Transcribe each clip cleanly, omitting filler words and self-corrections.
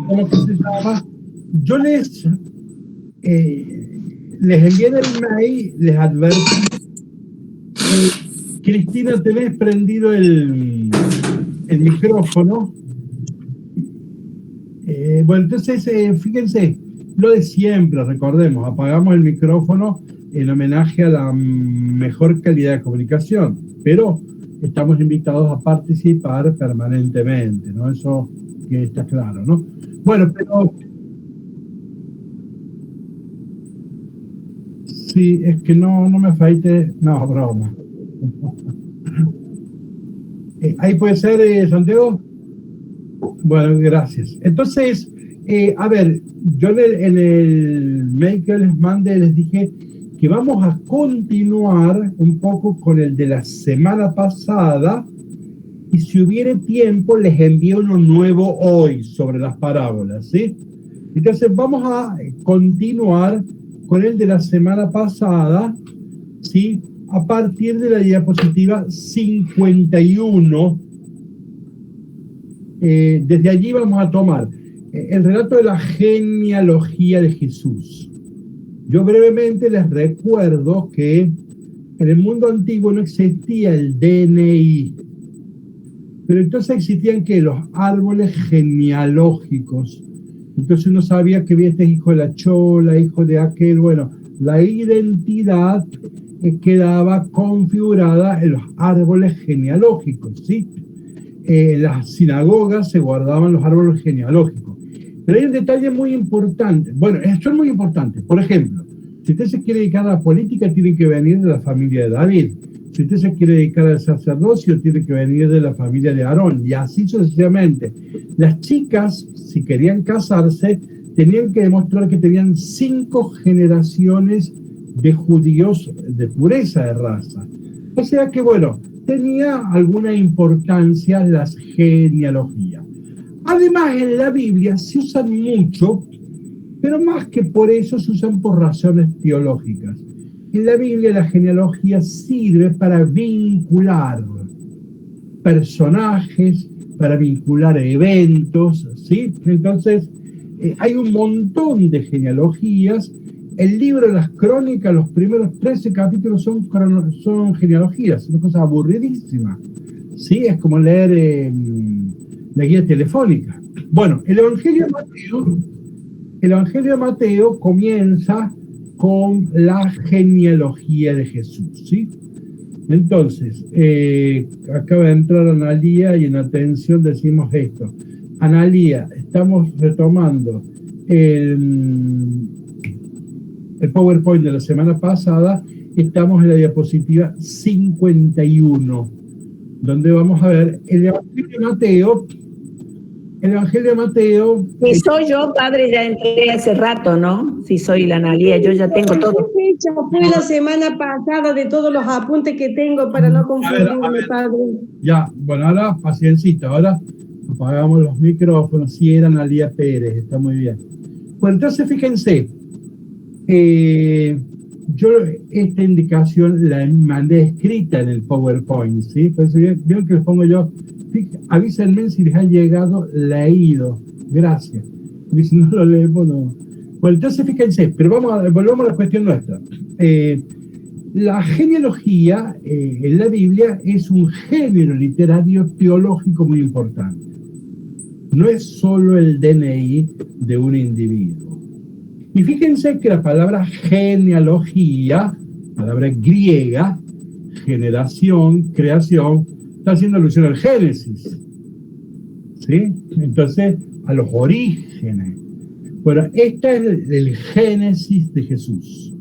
¿cómo que se llama? Yo les envié en el mail, les advertí. Cristina, tenés prendido el micrófono. Bueno, entonces, fíjense, lo de siempre, recordemos, apagamos el micrófono en homenaje a la mejor calidad de comunicación, pero estamos invitados a participar permanentemente, ¿no? Eso que está claro, ¿no? Bueno, pero sí, es que no me afeite, no, broma. Ahí puede ser, Santiago. Bueno, gracias. Entonces, a ver, yo en el mail que les mandé les dije que vamos a continuar un poco con el de la semana pasada y si hubiere tiempo les envío uno nuevo hoy sobre las parábolas, ¿sí? Entonces vamos a continuar con el de la semana pasada, ¿sí? A partir de la diapositiva 51. Desde allí vamos a tomar el relato de la genealogía de Jesús. Yo brevemente les recuerdo que en el mundo antiguo no existía el DNI, pero entonces existían que los árboles genealógicos. Entonces uno sabía que este es hijo de la chola, hijo de aquel. Bueno, la identidad quedaba configurada en los árboles genealógicos, ¿sí? En las sinagogas se guardaban los árboles genealógicos. Pero hay un detalle muy importante. Bueno, son muy importantes. Por ejemplo, si usted se quiere dedicar a la política, tiene que venir de la familia de David. Si usted se quiere dedicar al sacerdocio, tiene que venir de la familia de Aarón. Y así sucesivamente. Las chicas, si querían casarse, tenían que demostrar que tenían 5 generaciones de judíos de pureza de raza. O sea que, bueno, tenía alguna importancia las genealogías. Además, en la Biblia se usan mucho, pero más que por eso se usan por razones teológicas. En la Biblia la genealogía sirve para vincular personajes, para vincular eventos, ¿sí? Entonces, hay un montón de genealogías. El libro de las crónicas, los primeros 13 capítulos son genealogías, una cosa aburridísima. Sí, es como leer la guía telefónica. Bueno, el Evangelio de Mateo comienza con la genealogía de Jesús, ¿sí? Entonces, acaba de entrar Analía y en atención decimos esto. Analía, estamos retomando el PowerPoint de la semana pasada, estamos en la diapositiva 51, donde vamos a ver el Evangelio de Mateo. El Evangelio de Mateo... Si soy yo, padre, ya entré hace rato, ¿no? Si soy la Analía, yo ya tengo todo. ¿Qué fecha fue la semana pasada de todos los apuntes que tengo para no confundirme, padre? Ya, bueno, ahora paciencita, ahora apagamos los micrófonos. Si era Analía Pérez, está muy bien. Bueno, entonces fíjense, yo esta indicación la mandé escrita en el PowerPoint, ¿sí? Por eso vieron que les pongo yo, avísenme si les ha llegado leído, gracias. Porque si no lo leemos, no. Bueno, entonces fíjense, pero volvamos a la cuestión nuestra. La genealogía en la Biblia es un género literario teológico muy importante. No es solo el DNI de un individuo. Y fíjense que la palabra genealogía, palabra griega, generación, creación, está haciendo alusión al Génesis, ¿sí? Entonces, a los orígenes. Bueno, esta es el Génesis de Jesús,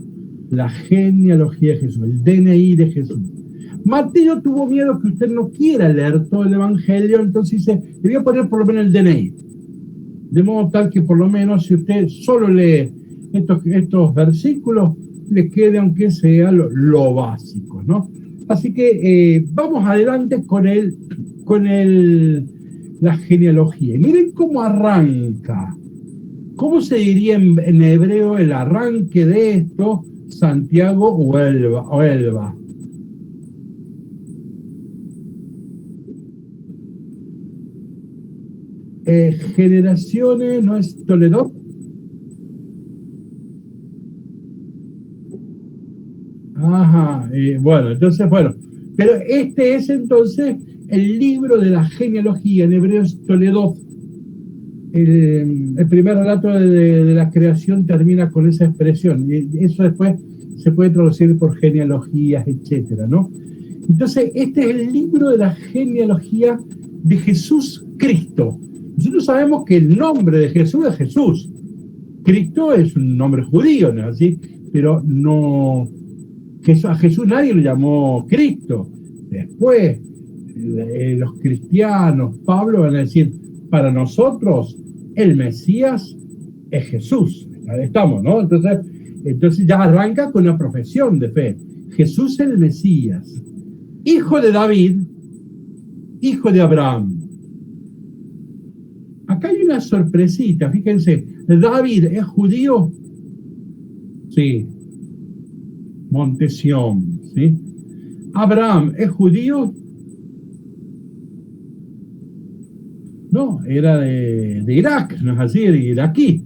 la genealogía de Jesús, el DNI de Jesús. Mateo tuvo miedo que usted no quiera leer todo el Evangelio, entonces dice, le voy a poner por lo menos el DNI. De modo tal que por lo menos si usted solo lee estos versículos, le quede aunque sea lo básico, ¿no? Así que vamos adelante con la genealogía. Y miren cómo arranca. ¿Cómo se diría en hebreo el arranque de esto? Santiago o Elba. Generaciones, ¿no es Toledo? Ajá, bueno, entonces, bueno, pero este es entonces el libro de la genealogía, en hebreo es Toledo. El primer relato de la creación termina con esa expresión, y eso después se puede traducir por genealogías, etcétera, ¿no? Entonces, este es el libro de la genealogía de Jesús Cristo. Nosotros sabemos que el nombre de Jesús es Jesús. Cristo es un nombre judío, ¿no es así? Pero no, a Jesús nadie lo llamó Cristo. Después, los cristianos, Pablo van a decir, para nosotros el Mesías es Jesús. Ahí estamos, ¿no? Entonces ya arranca con una profesión de fe. Jesús es el Mesías, hijo de David, hijo de Abraham. Acá hay una sorpresita, fíjense, David es judío, sí, Montesión, ¿sí? Abraham es judío, no, era de Irak, no es así, era iraquí.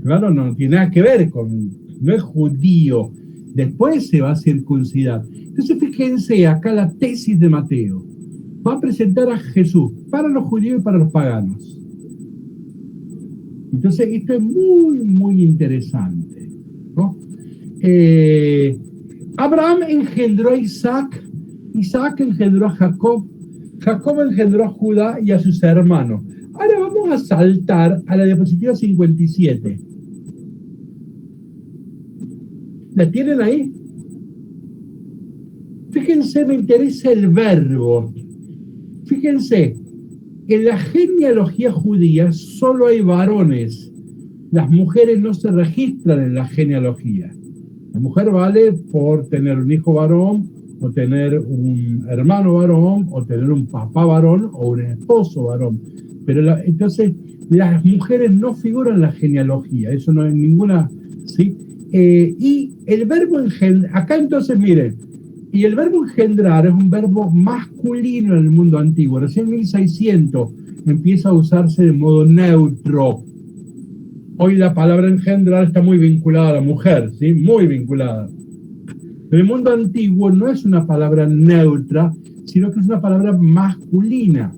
Claro, no tiene nada que ver con, no es judío, después se va a circuncidar. Entonces fíjense acá la tesis de Mateo, va a presentar a Jesús para los judíos y para los paganos. Entonces esto es muy, muy interesante, ¿no? Abraham engendró a Isaac, Isaac engendró a Jacob, Jacob engendró a Judá y a sus hermanos. Ahora vamos a saltar a la diapositiva 57. ¿La tienen ahí? Fíjense, me interesa el verbo. Fíjense, en la genealogía judía solo hay varones. Las mujeres no se registran en la genealogía. La mujer vale por tener un hijo varón, o tener un hermano varón, o tener un papá varón, o un esposo varón. Pero entonces las mujeres no figuran en la genealogía, eso no es ninguna, ¿sí? Y el verbo engendrar, acá entonces miren, y el verbo engendrar es un verbo masculino en el mundo antiguo, recién en 1600 empieza a usarse de modo neutro. Hoy la palabra engendrar está muy vinculada a la mujer, ¿sí? Muy vinculada. Pero el mundo antiguo no es una palabra neutra, sino que es una palabra masculina.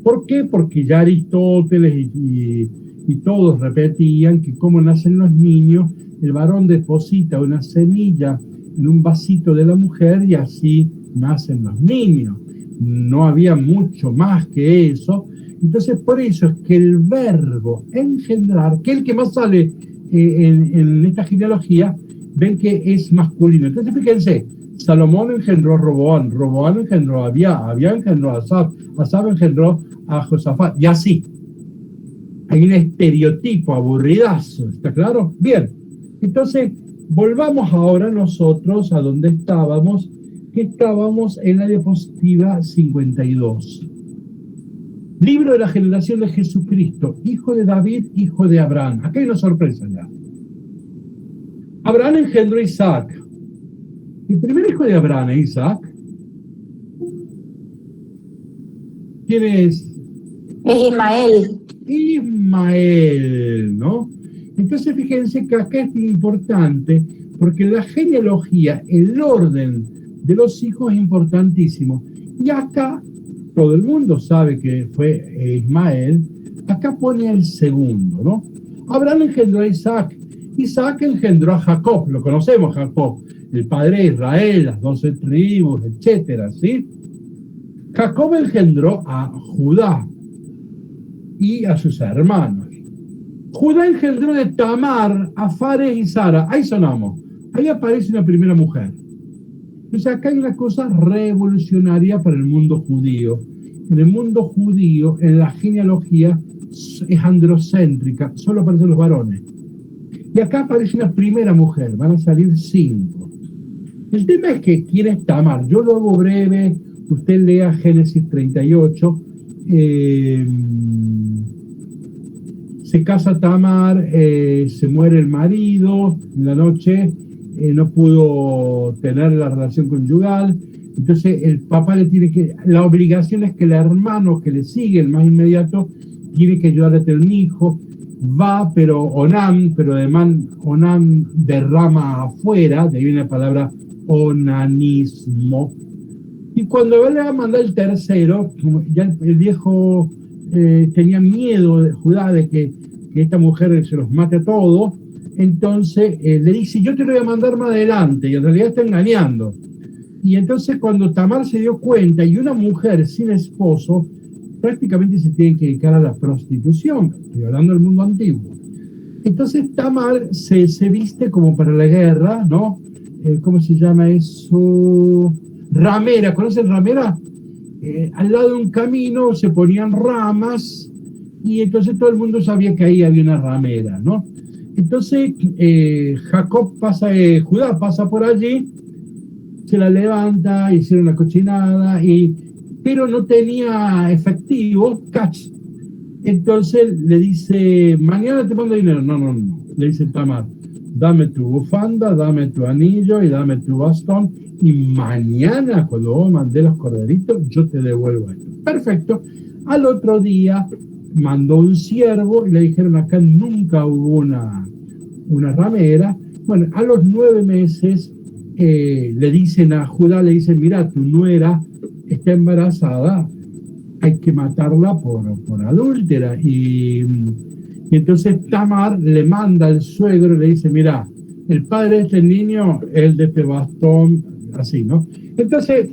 ¿Por qué? Porque ya Aristóteles y todos repetían que como nacen los niños, el varón deposita una semilla en un vasito de la mujer y así nacen los niños. No había mucho más que eso. Entonces, por eso es que el verbo engendrar, que es el que más sale en esta genealogía, ven que es masculino. Entonces, fíjense, Salomón engendró a Roboán, Roboán engendró a Abía engendró a Asaf, Asaf engendró a Josafat, y así. Hay un estereotipo aburridazo, ¿está claro? Bien, entonces, volvamos ahora nosotros a donde estábamos, que estábamos en la diapositiva 52. Libro de la generación de Jesucristo, hijo de David, hijo de Abraham. Acá hay una sorpresa ya. Abraham engendró a Isaac. El primer hijo de Abraham es Isaac. ¿Quién es? Es Ismael. Ismael, ¿no? Entonces fíjense que acá es importante, porque la genealogía, el orden de los hijos es importantísimo. Y acá, todo el mundo sabe que fue Ismael, acá pone el segundo, ¿no? Abraham engendró a Isaac. Isaac engendró a Jacob, lo conocemos, Jacob, el padre de Israel, las 12 tribus, etcétera, ¿sí? Jacob engendró a Judá y a sus hermanos. Judá engendró de Tamar a Fares y Sara. Ahí sonamos. Ahí aparece una primera mujer. Entonces acá hay una cosa revolucionaria para el mundo judío. En el mundo judío, en la genealogía, es androcéntrica, solo aparecen los varones. Y acá aparece una primera mujer, van a salir 5. El tema es que quién es Tamar. Yo lo hago breve, usted lea Génesis 38. Se casa Tamar, se muere el marido, en la noche no pudo tener la relación conyugal, Entonces el papá la obligación es que el hermano que le sigue, el más inmediato, tiene que ayudarle a tener un hijo. Va, pero además Onam derrama afuera, de ahí viene la palabra onanismo. Y cuando él le va a mandar el tercero, como ya el viejo tenía miedo de Judá de que esta mujer se los mate a todos, entonces le dice, yo te lo voy a mandar más adelante, y en realidad está engañando. Y entonces cuando Tamar se dio cuenta, y una mujer sin esposo, prácticamente se tiene que dedicar a la prostitución, estoy hablando del mundo antiguo. Entonces Tamar se viste como para la guerra, ¿no? ¿Cómo se llama eso? Ramera, ¿conocen ramera? Al lado de un camino se ponían ramas y entonces todo el mundo sabía que ahí había una ramera, ¿no? Entonces Judá pasa por allí, se la levanta, hicieron la cochinada, pero no tenía efectivo, cash. Entonces le dice, mañana te mando dinero. No. Le dice Tamar, dame tu bufanda, dame tu anillo y dame tu bastón, y mañana cuando vos mandé los corderitos, yo te devuelvo esto. Perfecto. Al otro día mandó un siervo y le dijeron, acá nunca hubo una ramera. Bueno, a los 9 meses le dicen a Judá, le dicen, mira, tu nuera está embarazada, hay que matarla por adúltera. Y entonces Tamar le manda al suegro y le dice, mira, el padre de este niño es el de este bastón, así, ¿no? Entonces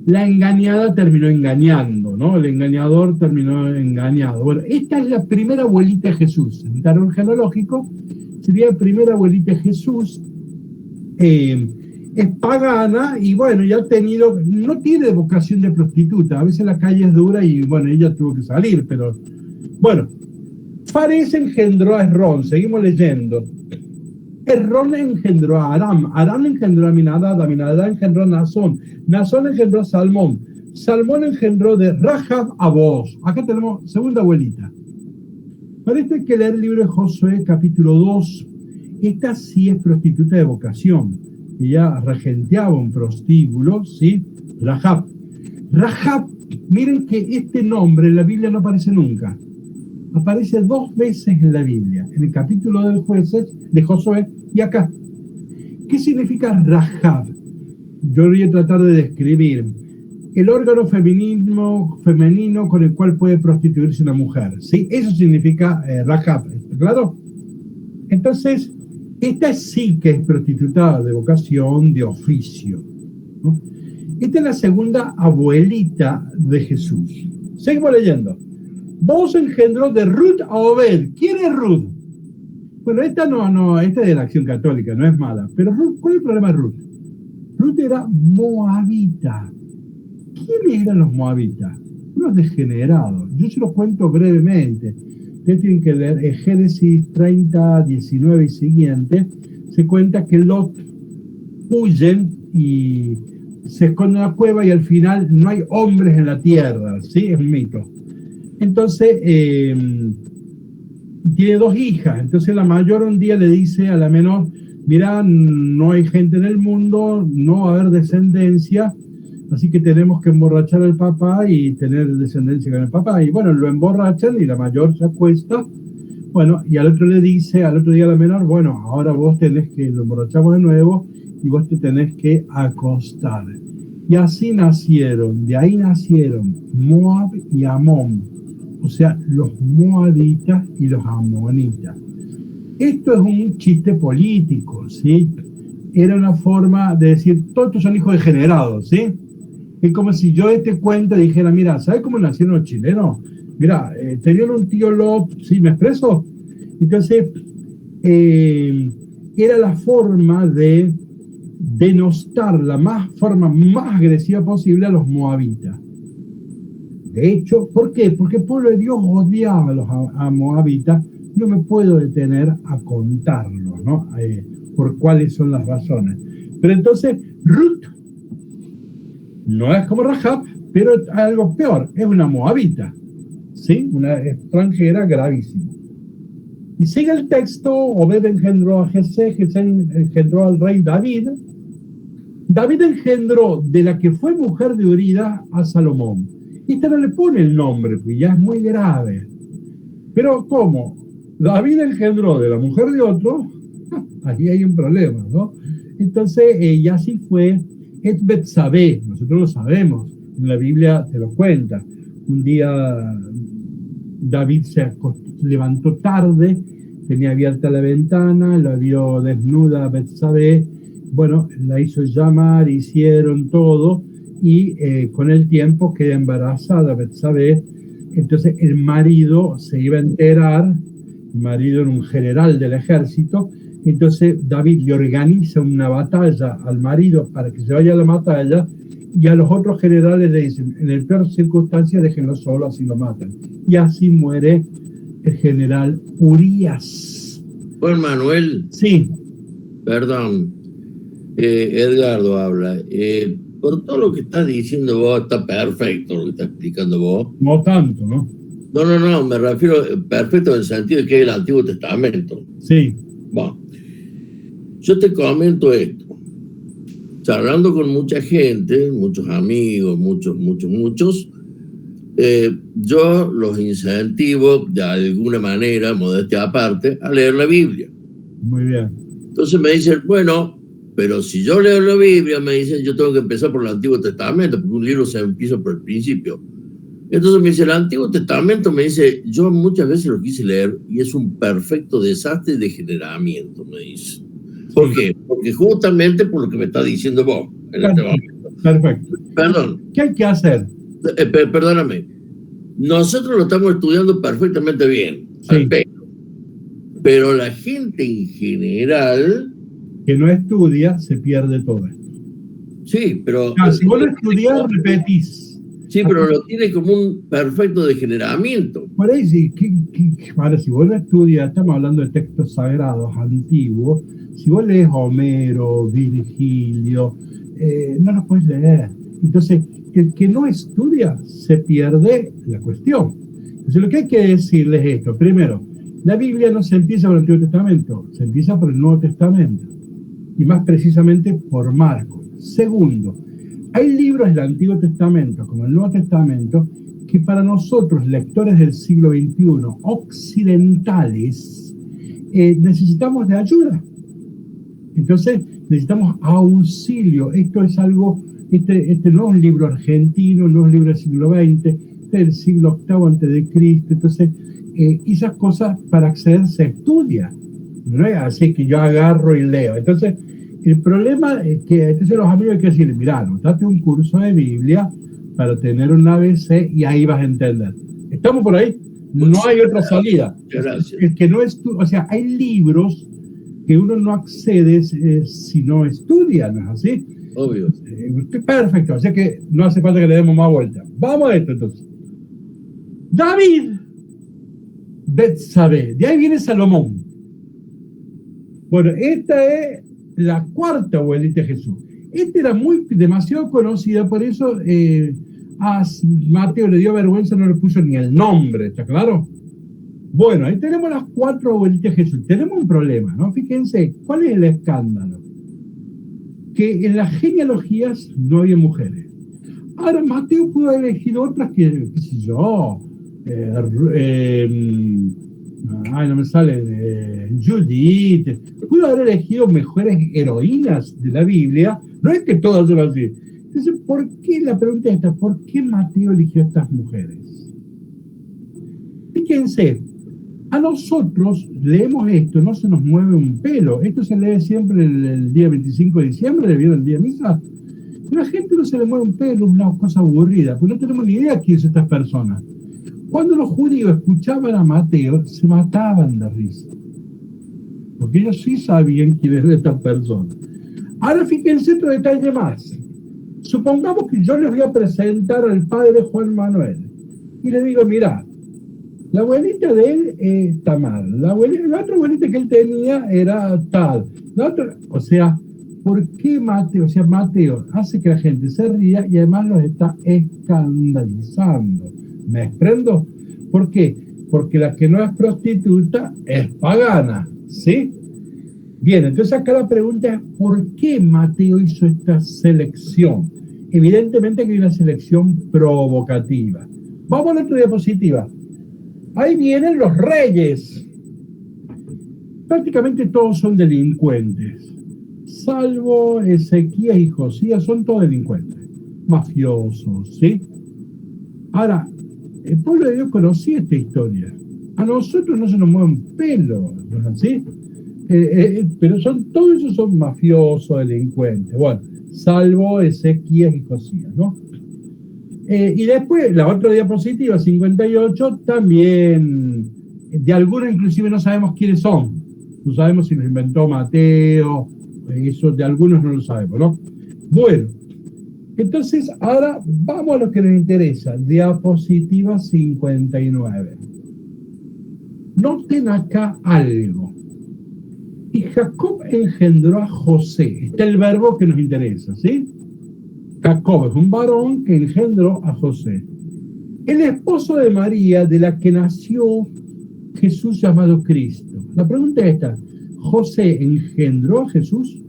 la engañada terminó engañando, ¿no? El engañador terminó engañado. Bueno, esta es la primera abuelita de Jesús. En el árbol genealógico sería la primera abuelita de Jesús. Es pagana y bueno, ya no tiene vocación de prostituta, a veces la calle es dura y bueno, ella tuvo que salir, pero bueno, Fares engendró a Esrón, seguimos leyendo. Esrón engendró a Aram, Aram engendró a Aminadab, Aminadab engendró a Nazón, Nazón engendró a Salmón, Salmón engendró de Rahab a Booz. Acá tenemos segunda abuelita. Para esto hay que leer el libro de Josué, capítulo 2. Esta sí es prostituta de vocación. Ella regenteaba un prostíbulo, ¿sí? Rahab. Rahab, miren que este nombre en la Biblia no aparece nunca. Aparece 2 veces en la Biblia, en el capítulo de Josué y acá. ¿Qué significa Rahab? Yo voy a tratar de describir el órgano femenino con el cual puede prostituirse una mujer, ¿sí? Eso significa Rahab, ¿claro? Entonces, esta sí que es prostituta de vocación, de oficio, ¿no? Esta es la segunda abuelita de Jesús. Seguimos leyendo. Vos engendró de Ruth a Obed. ¿Quién es Ruth? Bueno, esta esta es de la Acción Católica, no es mala. Pero Ruth, ¿cuál es el problema de Ruth? Ruth era moabita. ¿Quiénes eran los moabitas? Unos degenerados. Yo se los cuento brevemente. Ustedes tienen que leer Génesis 30, 19 y siguiente. Se cuenta que Lot huyen y se esconden en la cueva y al final no hay hombres en la tierra, ¿sí? Es un mito. Entonces, tiene 2 hijas. Entonces la mayor un día le dice a la menor, mira, no hay gente en el mundo, no va a haber descendencia, así que tenemos que emborrachar al papá y tener descendencia con el papá. Y bueno, lo emborrachan y la mayor se acuesta. Bueno, y al otro día a la menor, bueno, ahora vos lo emborrachamos de nuevo y vos te tenés que acostar. Y así de ahí nacieron Moab y Amón, o sea, los moabitas y los amonitas. Esto es un chiste político, ¿sí? Era una forma de decir, todos estos son hijos degenerados, ¿sí? Es como si yo cuento y dijera, mira, ¿sabes cómo nacieron los chilenos? Mira, tenían un tío Lot, ¿sí? ¿Me expreso? Entonces, era la forma de denostar la forma más agresiva posible a los moabitas. De hecho, ¿por qué? Porque el pueblo de Dios odiaba a los moabitas. No me puedo detener a contarlos, ¿no? Por cuáles son las razones. Pero entonces, Ruth no es como Rahab, pero es algo peor, es una moabita, ¿sí? Una extranjera gravísima. Y sigue el texto, Obed engendró a Jesé, Jesé engendró al rey David, David engendró de la que fue mujer de Uría a Salomón. Y esta no le pone el nombre, pues ya es muy grave. Pero ¿cómo? David engendró de la mujer de otro, ahí hay un problema, ¿no? Entonces, y así fue, es Betsabé, nosotros lo sabemos, en la Biblia te lo cuenta. Un día David levantó tarde, tenía abierta la ventana, la vio desnuda a Betsabé, bueno, la hizo llamar, hicieron todo, y con el tiempo queda embarazada Betsabé. Entonces el marido se iba a enterar, el marido era un general del ejército, entonces David le organiza una batalla al marido para que se vaya a la batalla, y a los otros generales le dicen, en el peor circunstancia déjenlo solo, así lo matan. Y así muere el general Urías. Juan Manuel. Sí. Perdón, Edgardo habla. Por todo lo que estás diciendo vos, está perfecto lo que estás explicando vos. No tanto, ¿no? No, me refiero perfecto en el sentido de que es el Antiguo Testamento. Sí. Bueno, yo te comento esto. Charlando con mucha gente, muchos amigos, muchos, yo los incentivo de alguna manera, modestia aparte, a leer la Biblia. Muy bien. Entonces me dicen, bueno, pero si yo leo la Biblia, me dicen, yo tengo que empezar por el Antiguo Testamento, porque un libro se empieza por el principio. Entonces me dice, el Antiguo Testamento, me dice, yo muchas veces lo quise leer y es un perfecto desastre y degeneramiento, me dice. ¿Por qué? Porque justamente por lo que me está diciendo vos en este momento. Perfecto. Perdón. ¿Qué hay que hacer? Perdóname. Nosotros lo estamos estudiando perfectamente bien. Sí. Pero la gente en general... que no estudia, se pierde todo esto. Sí, pero... Si vos lo estudiás, repetís. Sí, pero lo tiene como un perfecto degeneramiento. Por ahí sí, ahora si vos lo estudias, estamos hablando de textos sagrados antiguos, si vos lees Homero, Virgilio, no los puedes leer. Entonces, el que no estudia, se pierde la cuestión. Entonces, lo que hay que decirles es esto. Primero, la Biblia no se empieza por el Antiguo Testamento, se empieza por el Nuevo Testamento, y más precisamente por Marcos. Segundo, hay libros del Antiguo Testamento, como el Nuevo Testamento, que para nosotros, lectores del siglo XXI, occidentales, necesitamos de ayuda. Entonces, necesitamos auxilio. Esto es algo, este no es un libro argentino, no es un libro del siglo XX, es del siglo VIII antes de Cristo. Entonces, esas cosas para acceder se estudia. No es así que yo agarro y leo. Entonces, el problema es que entonces los amigos hay que decirle, mirá, date un curso de Biblia para tener un ABC y ahí vas a entender. ¿Estamos por ahí? No hay otra salida. Es que no estudia, o sea, hay libros que uno no accede si no estudia, ¿no es así? Obvio. Perfecto, o sea que no hace falta que le demos más vuelta. Vamos a esto entonces. David, Betsabé, de ahí viene Salomón. Bueno, esta es la cuarta abuelita de Jesús. Esta era demasiado conocida, por eso a Mateo le dio vergüenza, no le puso ni el nombre, ¿está claro? Bueno, ahí tenemos las cuatro abuelitas de Jesús. Tenemos un problema, ¿no? Fíjense, ¿cuál es el escándalo? Que en las genealogías no había mujeres. Ahora, Mateo pudo haber elegido otras que, qué sé yo, no me sale, Judith, pudo haber elegido mejores heroínas de la Biblia, no es que todas son así. Entonces, ¿por qué, la pregunta es esta, ¿por qué Mateo eligió a estas mujeres? Fíjense, a nosotros leemos esto, no se nos mueve un pelo, esto se lee siempre el día 25 de diciembre, ¿le vieron el día de misa? A la gente no se le mueve un pelo, una cosa aburrida, porque no tenemos ni idea quién son estas personas. Cuando los judíos escuchaban a Mateo, se mataban de risa. Porque ellos sí sabían quién era esta persona. Ahora fíjense otro detalle más. Supongamos que yo les voy a presentar al padre Juan Manuel. Y le digo, mirá, la abuelita de él está mal. La otra abuelita que él tenía era tal. La otra, o sea, ¿por qué Mateo? O sea, Mateo hace que la gente se ría y además los está escandalizando. ¿Me exprendo? ¿Por qué? Porque la que no es prostituta es pagana, ¿sí? Bien, entonces acá la pregunta es, ¿por qué Mateo hizo esta selección? Evidentemente que hay una selección provocativa. Vamos a la otra diapositiva. Ahí vienen los reyes. Prácticamente todos son delincuentes, salvo Ezequías y Josías, son todos delincuentes, mafiosos, ¿sí? Ahora, el pueblo de Dios conocía esta historia. A nosotros no se nos mueve un pelo, ¿no es así? Pero todos esos son mafiosos, delincuentes, bueno, salvo Ezequías y Josías, ¿no? Y después, la otra diapositiva, 58, también, de algunos inclusive no sabemos quiénes son. No sabemos si los inventó Mateo, eso de algunos no lo sabemos, ¿no? Bueno, entonces ahora vamos a lo que nos interesa, diapositiva 59. Noten acá algo. Y Jacob engendró a José. Está el verbo que nos interesa, ¿sí? Jacob es un varón que engendró a José. El esposo de María, de la que nació Jesús llamado Cristo. La pregunta es esta: ¿José engendró a Jesús?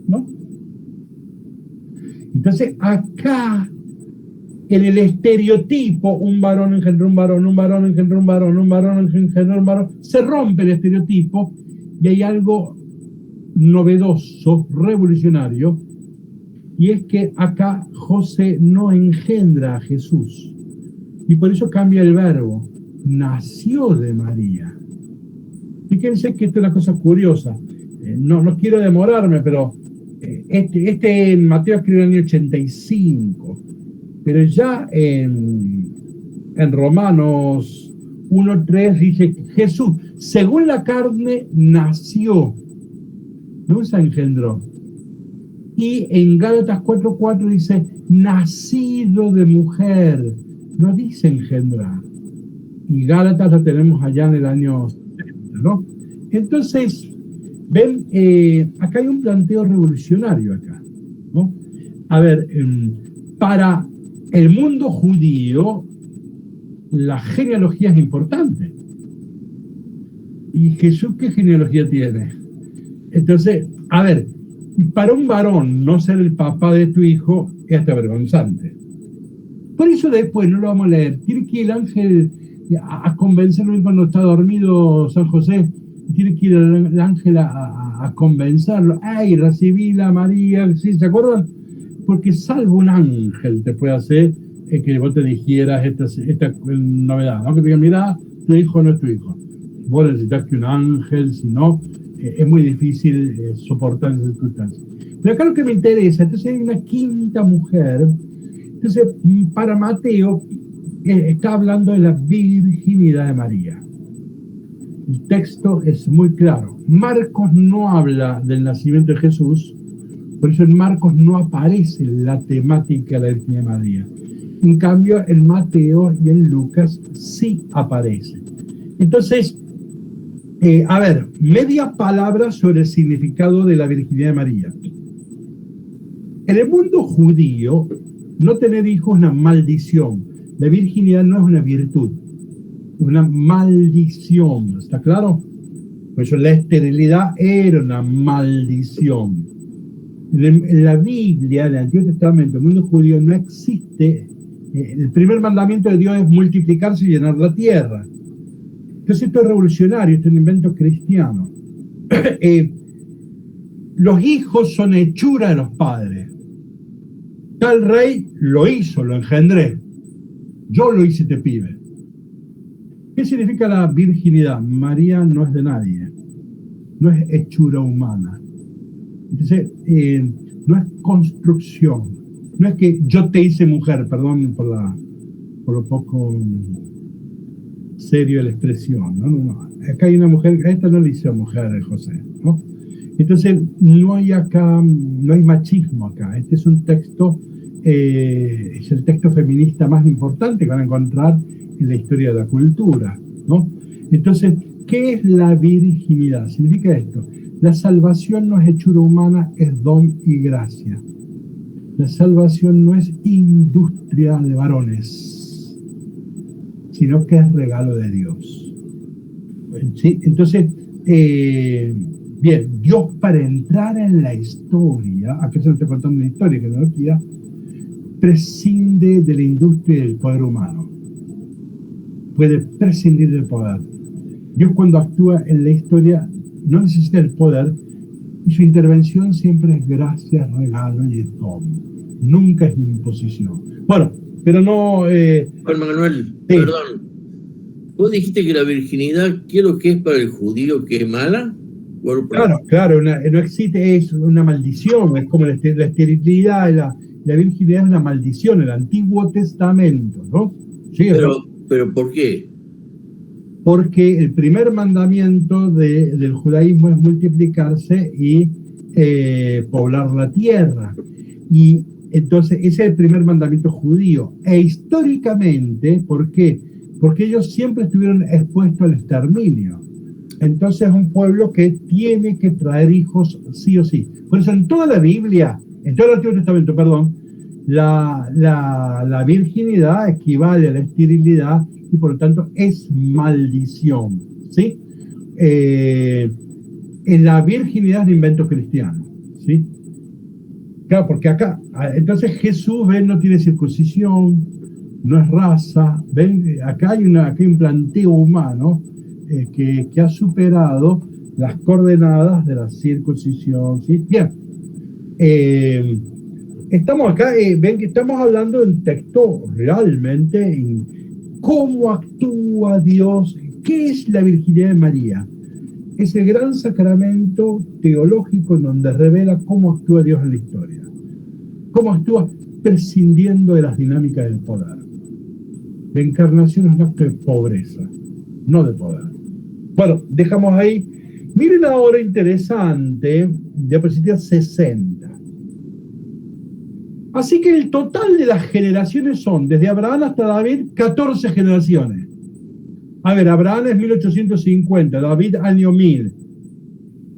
¿No? Entonces acá, en el estereotipo, un varón engendró un varón, un varón engendró un varón, un varón engendró un varón, se rompe el estereotipo y hay algo novedoso, revolucionario, y es que acá José no engendra a Jesús. Y por eso cambia el verbo. Nació de María. Fíjense que esta es una cosa curiosa. No quiero demorarme, pero Mateo escribió en el año 85. Pero ya en Romanos 1:3 dice Jesús, según la carne, nació. No se engendró. Y en Gálatas 4:4 dice nacido de mujer. No dice engendrar. Y Gálatas la tenemos allá en el año 70, ¿no? Entonces, ven, acá hay un planteo revolucionario acá, ¿no? A ver, para el mundo judío, la genealogía es importante. ¿Y Jesús qué genealogía tiene? Entonces, a ver, para un varón no ser el papá de tu hijo es hasta vergonzante. Por eso después, no lo vamos a leer, tiene que ir el ángel a convencerlo cuando está dormido San José, tiene que ir el ángel a convencerlo. ¡Ay, recibí la María! ¿Sí? ¿Se acuerdan? Porque salvo un ángel te puede hacer que vos te dijeras esta novedad, ¿no? Que te diga, mira, tu hijo no es tu hijo. Vos necesitas que un ángel, si no, es muy difícil soportar esas circunstancias. Pero acá lo que me interesa, entonces hay una quinta mujer. Entonces, para Mateo, está hablando de la virginidad de María. El texto es muy claro. Marcos no habla del nacimiento de Jesús, por eso en Marcos no aparece la temática de la virginidad de María. En cambio, en Mateo y en Lucas sí aparece. Entonces, a ver, media palabra sobre el significado de la virginidad de María. En el mundo judío, no tener hijos es una maldición. La virginidad no es una virtud, es una maldición. ¿Está claro? Por eso la esterilidad era una maldición. En la Biblia, en el Antiguo Testamento, en el mundo judío no existe. El primer mandamiento de Dios es multiplicarse y llenar la tierra. Entonces esto es revolucionario, esto es un invento cristiano. Los hijos son hechura de los padres. Tal rey lo hizo, lo engendré. Yo lo hice este pibe. ¿Qué significa la virginidad? María no es de nadie. No es hechura humana. Entonces, no es construcción. No es que yo te hice mujer, perdón por lo poco serio de la expresión. No. Acá hay una mujer, a esta no le hizo mujer José, ¿no? Entonces, no hay machismo acá. Este es un texto, es el texto feminista más importante que van a encontrar en la historia de la cultura, ¿no? Entonces, ¿qué es la virginidad? Significa esto: la salvación no es hechura humana, es don y gracia. La salvación no es industria de varones, sino que es regalo de Dios. ¿sí? Entonces, bien, Dios para entrar en la historia, aquí se nos está contando una historia que no lo quiera, prescinde de la industria del poder humano. Puede prescindir del poder. Dios cuando actúa en la historia no necesita el poder y su intervención siempre es gracia, regalo y es todo. Nunca es imposición. Bueno, pero no... Juan Manuel, sí. perdón. ¿Vos dijiste que la virginidad, qué es lo que es para el judío, que es mala? Bueno, Claro, no existe, es una maldición, es como la esterilidad, la virginidad es una maldición, el Antiguo Testamento, ¿no? Sí, pero ¿por qué? Porque el primer mandamiento del judaísmo es multiplicarse y poblar la tierra. Y entonces ese es el primer mandamiento judío. E históricamente, ¿por qué? Porque ellos siempre estuvieron expuestos al exterminio. Entonces es un pueblo que tiene que traer hijos sí o sí. Por eso en toda la Biblia, en todo el Antiguo Testamento, perdón, la virginidad equivale a la esterilidad y por lo tanto es maldición, ¿sí? En la virginidad es un invento cristiano, ¿sí? Claro, porque acá, entonces Jesús, ven, no tiene circuncisión, no es raza, ven, acá hay un planteo humano que ha superado las coordenadas de la circuncisión, ¿sí? Bien, estamos acá, ven que estamos hablando de un texto realmente cómo actúa Dios, qué es la virginidad de María. Es el gran sacramento teológico en donde revela cómo actúa Dios en la historia, cómo actúa prescindiendo de las dinámicas del poder. La encarnación es un acto de pobreza, no de poder. Bueno, dejamos ahí. Miren ahora interesante, diapositiva 60. Así que el total de las generaciones son, desde Abraham hasta David, 14 generaciones. A ver, Abraham es 1850, David año 1000.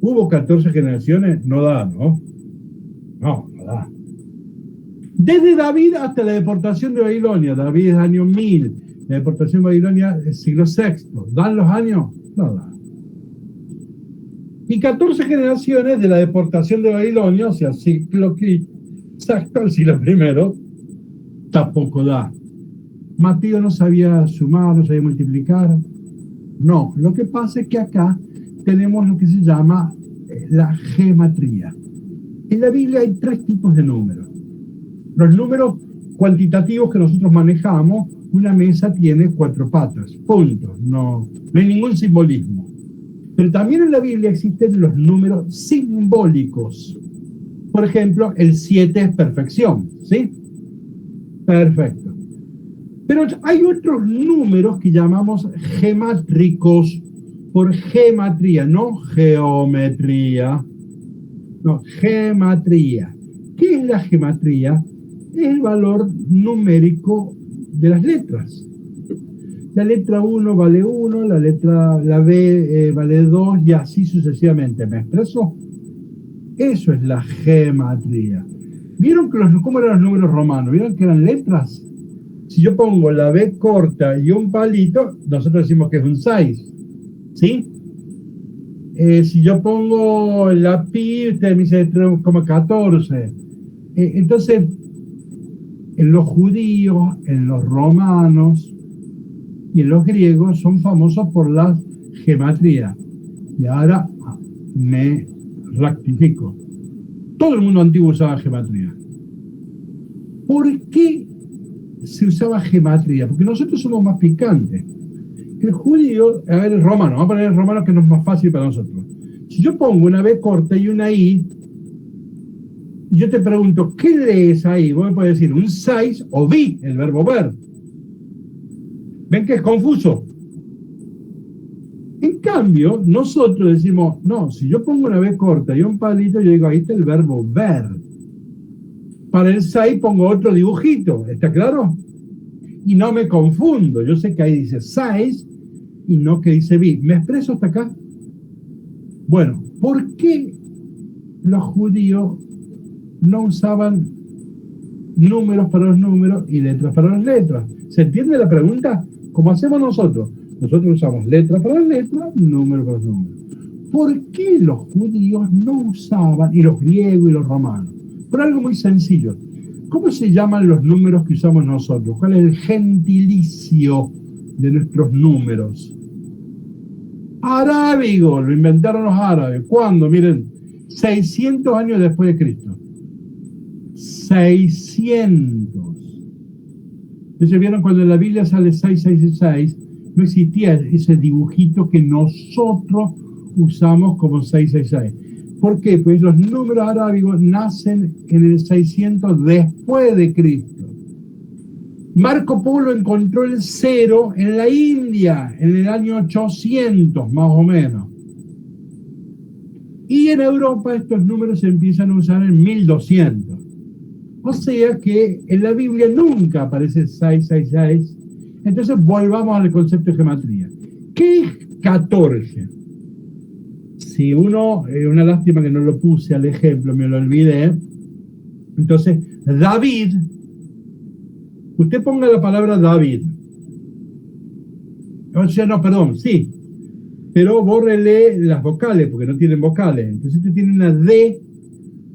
¿Hubo 14 generaciones? No da, ¿no? No da. Desde David hasta la deportación de Babilonia, David es año 1000, la deportación de Babilonia es siglo VI. ¿Dan los años? No da. Y 14 generaciones de la deportación de Babilonia, o sea, siglo exacto, el siglo I, tampoco da. Mateo no sabía sumar, no sabía multiplicar. No, lo que pasa es que acá tenemos lo que se llama la gematría. En la Biblia hay 3 tipos de números. Los números cuantitativos que nosotros manejamos, una mesa tiene 4 patas, punto. No hay ningún simbolismo. Pero también en la Biblia existen los números simbólicos. Por ejemplo, el 7 es perfección, ¿sí? Perfecto. Pero hay otros números que llamamos gemátricos, por gematría, no geometría. No, gematría. ¿Qué es la gematría? Es el valor numérico de las letras. La letra 1 vale 1, la B vale 2 y así sucesivamente. ¿Me expreso? Eso es la gematría. ¿Vieron cómo eran los números romanos? ¿Vieron que eran letras? Si yo pongo la B corta y un palito, nosotros decimos que es un 6. ¿Sí? Si yo pongo la pi, usted me dice 3,14. Entonces, en los judíos, en los romanos y en los griegos son famosos por la gematría. Y ahora me rectifico. Todo el mundo antiguo usaba gematría. ¿Por qué se usaba gematría? Porque nosotros somos más picantes. El judío, a ver, el romano, vamos a poner el romano que no es más fácil para nosotros. Si yo pongo una B corta y una I, y yo te pregunto, ¿qué lees ahí? Vos me puedes decir un 6 o vi, el verbo ver. ¿Ven que es confuso? En cambio, nosotros decimos, no, si yo pongo una B corta y un palito, yo digo, ahí está el verbo ver. Para el 6 pongo otro dibujito, ¿está claro? Y no me confundo, yo sé que ahí dice 6 y no que dice vi. ¿Me expreso hasta acá? Bueno, ¿por qué los judíos no usaban números para los números y letras para las letras? ¿Se entiende la pregunta? Como hacemos nosotros. Nosotros usamos letra para letra, número para número. ¿Por qué los judíos no usaban, y los griegos y los romanos? Por algo muy sencillo. ¿Cómo se llaman los números que usamos nosotros? ¿Cuál es el gentilicio de nuestros números? Arábigo, lo inventaron los árabes. ¿Cuándo? Miren, 600 años después de Cristo. 600. Entonces, ¿vieron cuando en la Biblia sale 666? No existía ese dibujito que nosotros usamos como 666. ¿Por qué? Pues los números arábigos nacen en el 600 después de Cristo. Marco Polo encontró el 0 en la India en el año 800, más o menos. Y en Europa estos números se empiezan a usar en 1200. O sea que en la Biblia nunca aparece 666. Entonces volvamos al concepto de gematría. ¿Qué es 14? Si uno, una lástima que no lo puse al ejemplo, me lo olvidé. Entonces, David, usted ponga la palabra David. O sea, no, perdón, sí. Pero bórrele las vocales, porque no tienen vocales. Entonces usted tiene una D,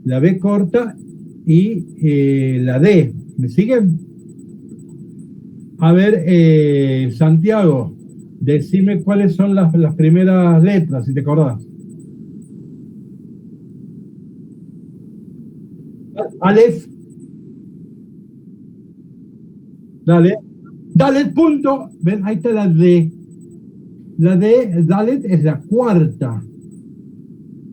la B corta y la D. ¿Me siguen? A ver, Santiago, decime cuáles son las primeras letras, si te acordás. Aleph. Dale. Dalet, punto. Ven, ahí está la D. La D, Dalet, es la cuarta.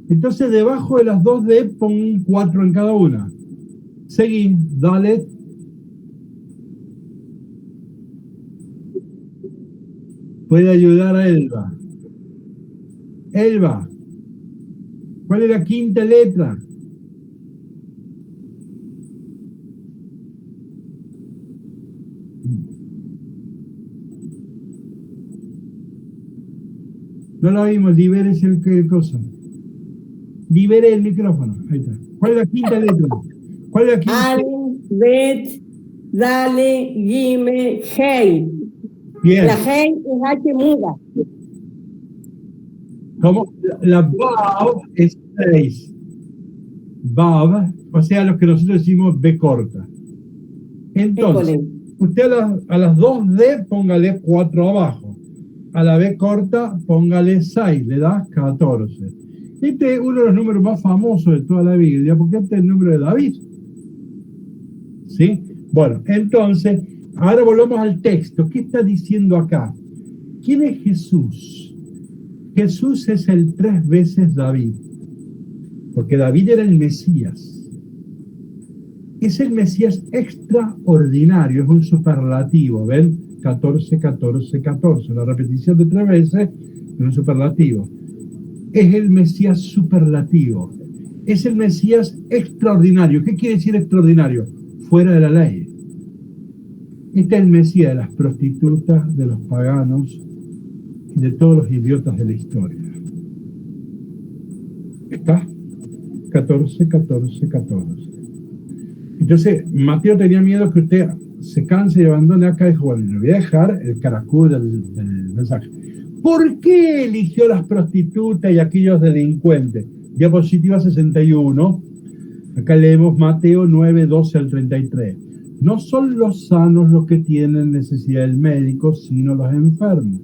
Entonces, debajo de las dos D, pon un 4 en cada una. Seguí, Dalet. Puede ayudar a Elba. Elba, ¿cuál es la quinta letra? No lo vimos, libérese el cosa. Libere el micrófono. Ahí está. ¿Cuál es la quinta letra? ¿Cuál es la quinta? Al, Bet, Dale, Gime, Hey. Bien. La Hey es H muda. ¿Cómo? La Vav es 6. Vav, o sea, lo que nosotros decimos B corta. Entonces, usted a las 2D póngale 4 abajo. A la B corta, póngale 6, le da 14. Este es uno de los números más famosos de toda la Biblia, porque este es el número de David. ¿Sí? Bueno, entonces, ahora volvamos al texto. ¿Qué está diciendo acá? ¿Quién es Jesús? Jesús es el 3 veces David, porque David era el Mesías. Es el Mesías extraordinario, es un superlativo, ¿ven? 14, 14, 14, la repetición de 3 veces es un superlativo. Es el Mesías superlativo, es el Mesías extraordinario. ¿Qué quiere decir extraordinario? Fuera de la ley. Este es el Mesías de las prostitutas, de los paganos y de todos los idiotas de la historia. ¿Está? 14, 14, 14. Entonces, Mateo tenía miedo que usted se canse y abandone acá. Dijo, bueno, le voy a dejar el caracol del mensaje. ¿Por qué eligió las prostitutas y aquellos delincuentes? Diapositiva 61. Acá leemos Mateo 9, 12 al 33. No son los sanos los que tienen necesidad del médico, sino los enfermos.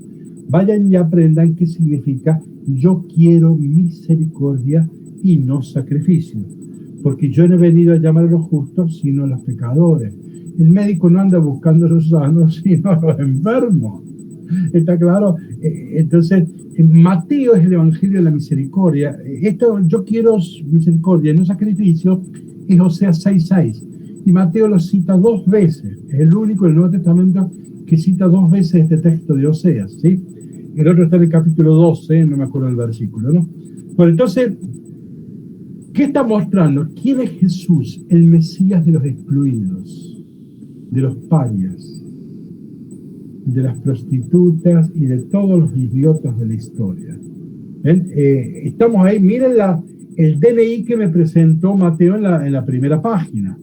Vayan y aprendan qué significa yo quiero misericordia y no sacrificio. Porque yo no he venido a llamar a los justos, sino a los pecadores. El médico no anda buscando a los sanos, sino a los enfermos. ¿Está claro? Entonces, Mateo es el evangelio de la misericordia. Esto, yo quiero misericordia, no sacrificio, es Oseas 6:6. Y Mateo lo cita 2 veces. Es el único del Nuevo Testamento que cita 2 veces este texto de Oseas, ¿sí? El otro está en el capítulo 12, no me acuerdo del versículo, ¿no? Bueno, entonces, ¿qué está mostrando? ¿Quién es Jesús? El Mesías de los excluidos, de los parias, de las prostitutas y de todos los idiotas de la historia. ¿Ven? Estamos ahí, miren el DNI que me presentó Mateo en la primera página.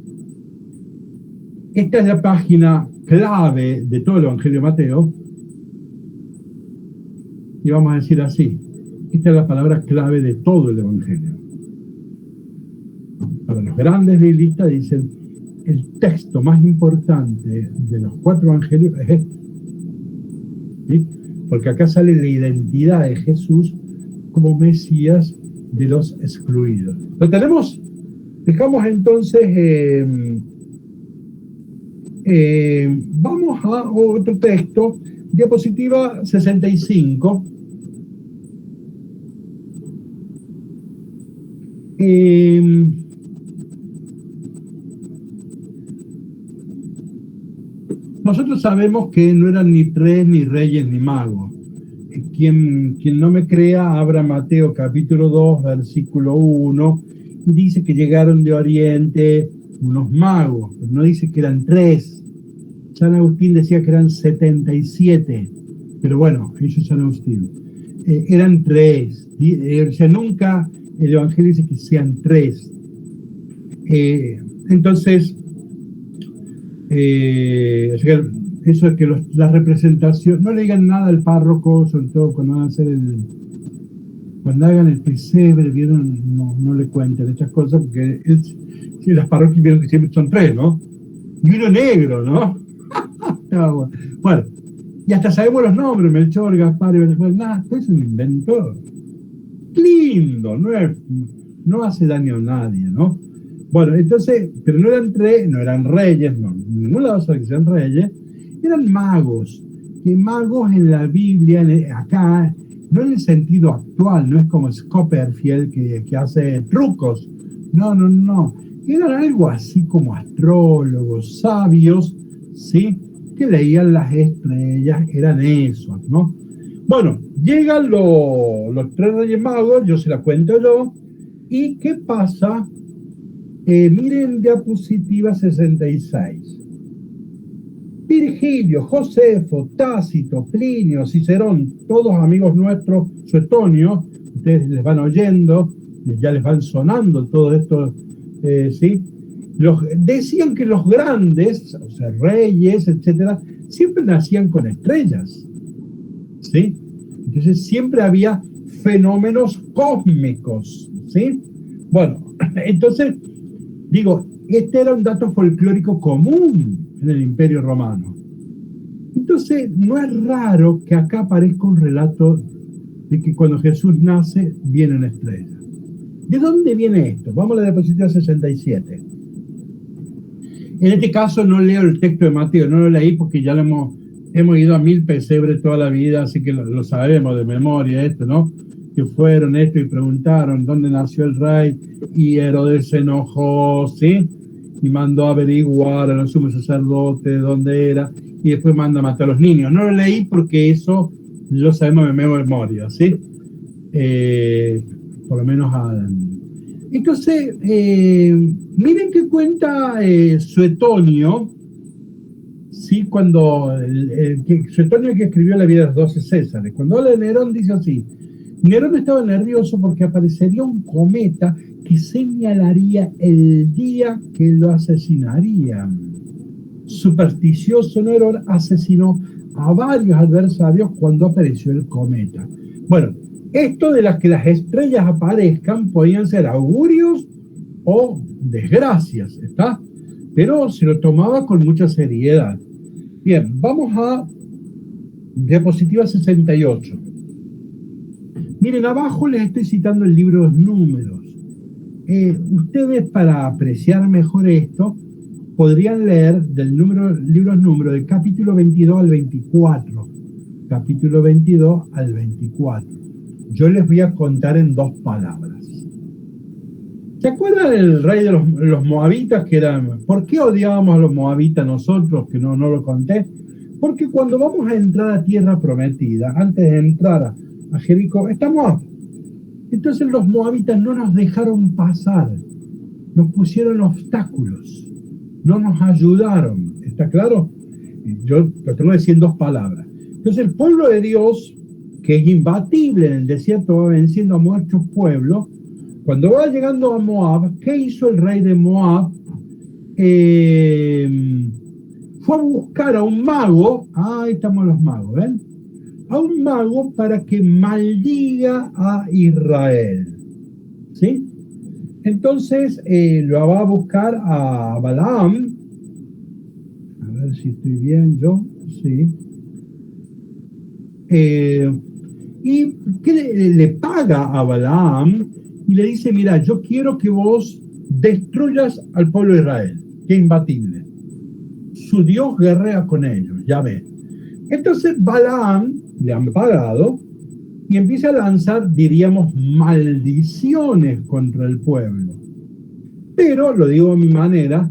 Esta es la página clave de todo el Evangelio de Mateo. y vamos a decir así, esta es la palabra clave de todo el Evangelio. Para los grandes biblistas dicen, el texto más importante de los 4 evangelios es este. ¿Sí? Porque acá sale la identidad de Jesús como Mesías de los excluidos. ¿Lo tenemos? Dejamos entonces, vamos a otro texto, diapositiva 65. Nosotros sabemos que no eran ni 3, ni reyes, ni magos. Quien no me crea, abra Mateo capítulo 2, versículo 1, y dice que llegaron de Oriente unos magos, pero no dice que eran 3. San Agustín decía que eran 77, pero bueno, eso es San Agustín. Eran 3, o sea, nunca el Evangelio dice que sean 3. Entonces, eso es que la representación, no le digan nada al párroco, sobre todo cuando van a hacer cuando hagan el pesebre, vieron, no le cuenten estas cosas, porque si las parroquias vieron que siempre son 3, ¿no? Y uno negro, ¿no? Bueno, y hasta sabemos los nombres, Melchor, Gaspar, y nada, eso lo inventó. Lindo, no hace daño a nadie, ¿no? Bueno, entonces, pero no eran 3, no eran reyes, no, ningún lado sabe que sean reyes, eran magos, que magos en la Biblia, acá, no en el sentido actual, no es como Copperfield que hace trucos, no, eran algo así como astrólogos, sabios, ¿sí? Que leían las estrellas, eran esos, ¿no? Bueno, llegan los 3 reyes magos, yo se la cuento yo, ¿y qué pasa? Miren diapositiva 66. Virgilio, Josefo, Tácito, Plinio, Cicerón, todos amigos nuestros, Suetonio, ustedes les van oyendo, ya les van sonando todo esto, ¿sí? Decían que los grandes, o sea, reyes, etcétera, siempre nacían con estrellas, ¿sí? Entonces siempre había fenómenos cósmicos, ¿sí? Bueno, entonces, digo, este era un dato folclórico común en el Imperio Romano. Entonces, no es raro que acá aparezca un relato de que cuando Jesús nace, viene una estrella. ¿De dónde viene esto? Vamos a la diapositiva 67. En este caso no leo el texto de Mateo, no lo leí porque ya lo hemos ido a 1000 pesebres toda la vida, así que lo sabemos de memoria esto, ¿no? Que fueron esto y preguntaron dónde nació el rey, y Herodes se enojó, ¿sí? Y mandó a averiguar a los sumos sacerdotes dónde era, y después manda a matar a los niños. No lo leí porque eso lo sabemos de memoria, ¿sí? Por lo menos Adán. Entonces, miren qué cuenta Suetonio, ¿sí? Cuando Suetonio que escribió la vida de los 12 Césares, cuando habla de Nerón dice así: Nerón estaba nervioso porque aparecería un cometa que señalaría el día que lo asesinarían. Supersticioso Nerón asesinó a varios adversarios cuando apareció el cometa. Bueno, esto de las que las estrellas aparezcan podían ser augurios o desgracias, ¿está? Pero se lo tomaba con mucha seriedad. Bien, vamos a diapositiva 68. Miren, abajo les estoy citando el libro de los Números. Ustedes, para apreciar mejor esto, podrían leer del libro de los Números, del capítulo 22 al 24. Capítulo 22 al 24. Yo les voy a contar en 2 palabras. ¿Se acuerdan del rey de los moabitas que eran? ¿Por qué odiábamos a los moabitas nosotros? Que no lo conté. Porque cuando vamos a entrar a tierra prometida, antes de entrar a Jericó, está Moab. Entonces los moabitas no nos dejaron pasar, nos pusieron obstáculos, no nos ayudaron. ¿Está claro? Yo lo tengo que decir en 2 palabras. Entonces el pueblo de Dios, que es imbatible en el desierto, va venciendo a muchos pueblos. Cuando va llegando a Moab, ¿qué hizo el rey de Moab? Fue a buscar a un mago. Ahí estamos los magos, ¿ven? a un mago para que maldiga a Israel. ¿Sí? Entonces lo va a buscar a Balaam. A ver si estoy bien yo. Sí. Y que le paga a Balaam y le dice, mira, yo quiero que vos destruyas al pueblo de Israel, que es imbatible. Su Dios guerrea con ellos, ya ves. Entonces Balaam le han pagado y empieza a lanzar, diríamos, maldiciones contra el pueblo. Pero, lo digo a mi manera,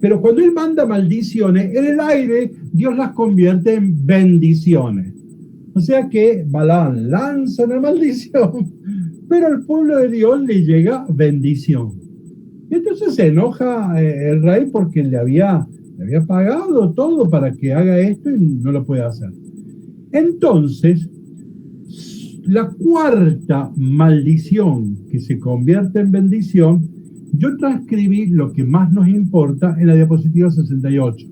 pero cuando él manda maldiciones, en el aire Dios las convierte en bendiciones. O sea que Balaam lanza una maldición, pero al pueblo de Dios le llega bendición. Y entonces se enoja el rey porque le había pagado todo para que haga esto y no lo puede hacer. Entonces, la cuarta maldición que se convierte en bendición, yo transcribí lo que más nos importa en la diapositiva 68.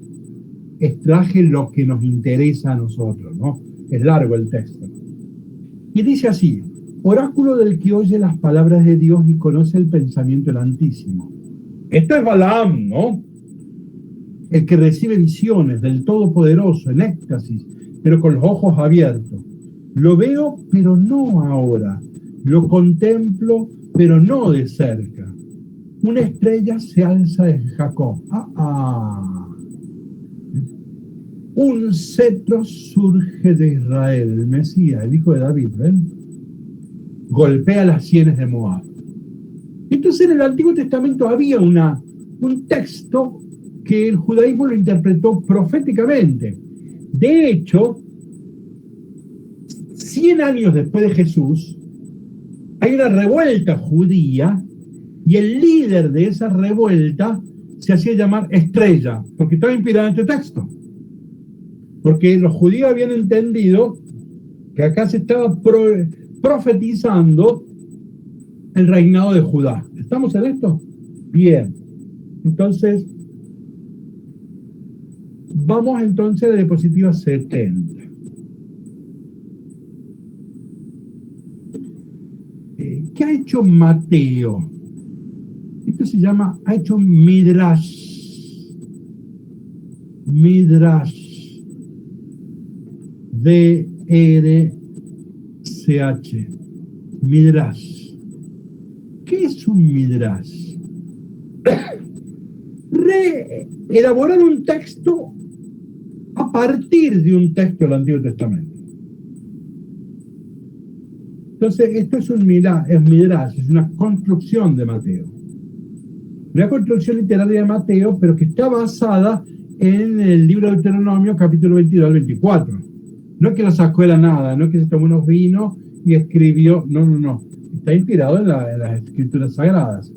Extraje lo que nos interesa a nosotros, ¿no? Es largo el texto. Y dice así: oráculo del que oye las palabras de Dios y conoce el pensamiento del Altísimo. Esto es Balaam, ¿no? El que recibe visiones del Todopoderoso en éxtasis, pero con los ojos abiertos. Lo veo, pero no ahora. Lo contemplo, pero no de cerca. Una estrella se alza en Jacob. Un cetro surge de Israel, el Mesías, el hijo de David, ¿ven? Golpea las sienes de Moab. Entonces en el Antiguo Testamento había un texto que el judaísmo lo interpretó proféticamente. De hecho, 100 años después de Jesús, hay una revuelta judía y el líder de esa revuelta se hacía llamar Estrella, porque estaba inspirado en este texto. Porque los judíos habían entendido que acá se estaba profetizando el reinado de Judá. ¿Estamos en esto? Bien. Entonces, vamos entonces a la diapositiva 70. ¿Qué ha hecho Mateo? Esto se llama, ha hecho Midrash. Midrash. D-R-C-H. Midrash. ¿Qué es un Midrash? Elaborar un texto a partir de un texto del Antiguo Testamento. Entonces, esto es un Midrash, es una construcción de Mateo. Una construcción literaria de Mateo, pero que está basada en el libro de Deuteronomio, capítulo 22 al 24. No es que lo sacó de la nada, no es que se tomó unos vinos y escribió, no. Está inspirado en las escrituras sagradas.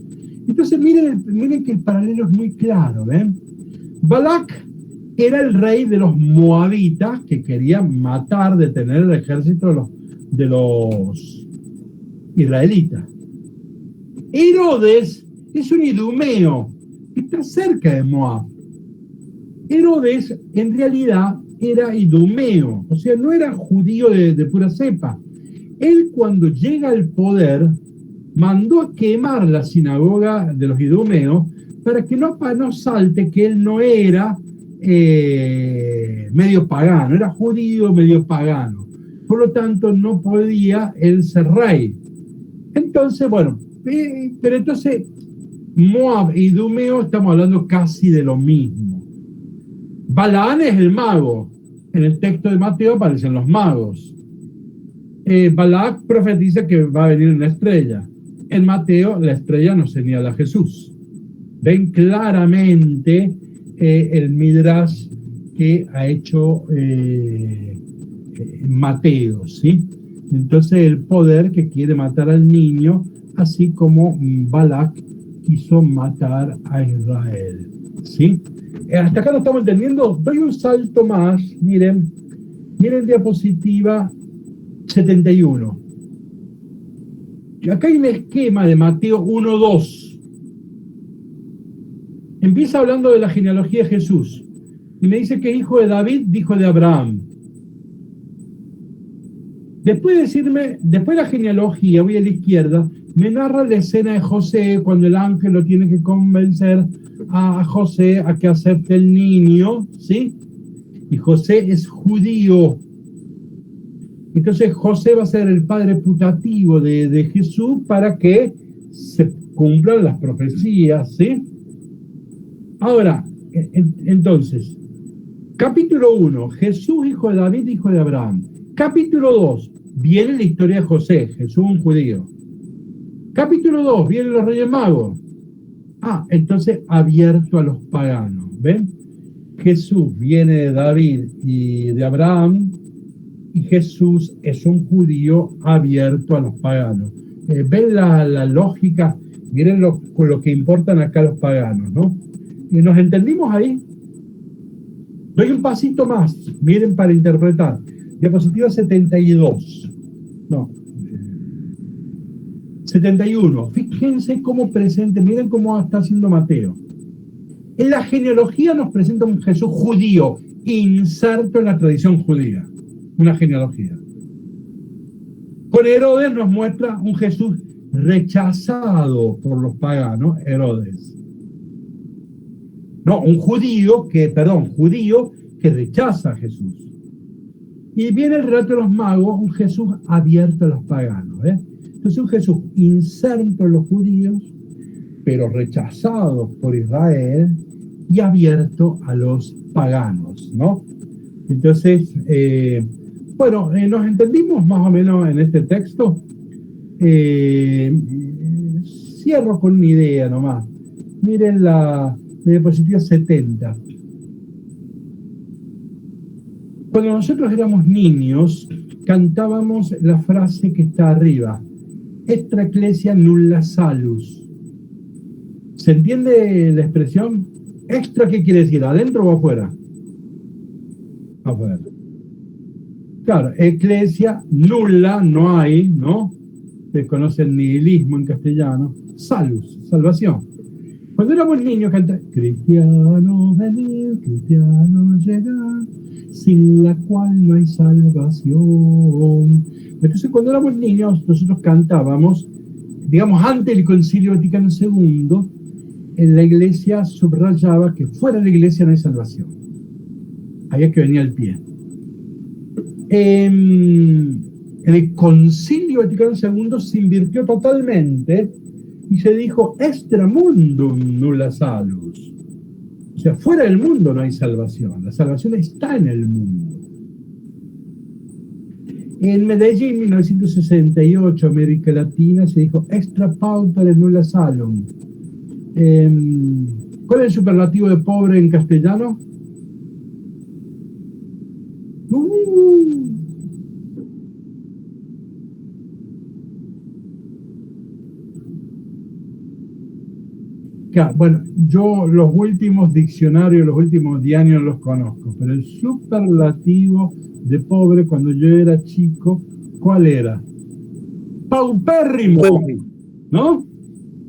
Entonces, miren que el paralelo es muy claro, ¿ven? Balac era el rey de los moabitas que quería matar, detener el ejército de los israelitas. Herodes es un idumeo que está cerca de Moab. Herodes en realidad era idumeo, o sea, no era judío de pura cepa. Él, cuando llega al poder, mandó a quemar la sinagoga de los idumeos para que no salte que él no era medio pagano, era judío medio pagano. Por lo tanto, no podía él ser rey. Entonces, bueno, pero entonces Moab y Idumeo estamos hablando casi de lo mismo. Balaam es el mago. En el texto de Mateo aparecen los magos. Balac profetiza que va a venir una estrella. En Mateo la estrella nos señala a Jesús. Ven claramente el Midrash que ha hecho Mateo, ¿sí? Entonces el poder que quiere matar al niño, así como Balac quiso matar a Israel, ¿sí? Hasta acá lo estamos entendiendo. Doy un salto más, miren diapositiva 71. Acá hay un esquema de Mateo 1:2. Empieza hablando de la genealogía de Jesús y me dice que hijo de David, hijo de Abraham. Después de la genealogía, voy a la izquierda, me narra la escena de José cuando el ángel lo tiene que convencer a José a que acepte el niño, ¿sí? Y José es judío. Entonces José va a ser el padre putativo de Jesús para que se cumplan las profecías, ¿sí? Ahora, entonces, capítulo 1, Jesús, hijo de David, hijo de Abraham. Capítulo 2, viene la historia de José, Jesús un judío. Capítulo 2, vienen los Reyes Magos. Entonces abierto a los paganos, ¿ven? Jesús viene de David y de Abraham, y Jesús es un judío abierto a los paganos. ¿Ven la lógica? Miren con lo que importan acá los paganos, ¿no? ¿Y nos entendimos ahí? Doy un pasito más, miren para interpretar. Diapositiva 72. No. 71. Fíjense cómo presente, miren cómo está haciendo Mateo. En la genealogía nos presenta un Jesús judío, inserto en la tradición judía. Una genealogía. Con Herodes nos muestra un Jesús rechazado por los paganos, Herodes. No, un judío que rechaza a Jesús. Y viene el relato de los magos, un Jesús abierto a los paganos. Entonces un Jesús inserto en los judíos, pero rechazado por Israel y abierto a los paganos, ¿no? Entonces, nos entendimos más o menos en este texto. Cierro con una idea nomás. Miren la diapositiva 70. Cuando nosotros éramos niños, cantábamos la frase que está arriba: Extra ecclesia nulla salus. ¿Se entiende la expresión? ¿Extra qué quiere decir? ¿Adentro o afuera? Afuera. Claro, eclesia nulla, no hay, ¿no? Se conoce el nihilismo en castellano. Salus, salvación. Cuando éramos niños cantábamos: cristiano venir, cristiano llegar, sin la cual no hay salvación. Entonces, cuando éramos niños, nosotros cantábamos, digamos, antes del Concilio Vaticano II, en la iglesia subrayaba que fuera de la iglesia no hay salvación. Había que venir al pie. En el Concilio Vaticano II se invirtió totalmente y se dijo: extra mundum nulla salus. O sea, fuera del mundo no hay salvación. La salvación está en el mundo. En Medellín, 1968, América Latina, se dijo: extra pauper nulla salum. ¿Cuál es el superlativo de pobre en castellano? Bueno, yo los últimos diccionarios, los últimos diarios los conozco, pero el superlativo de pobre cuando yo era chico, ¿cuál era? Paupérrimo, ¿no?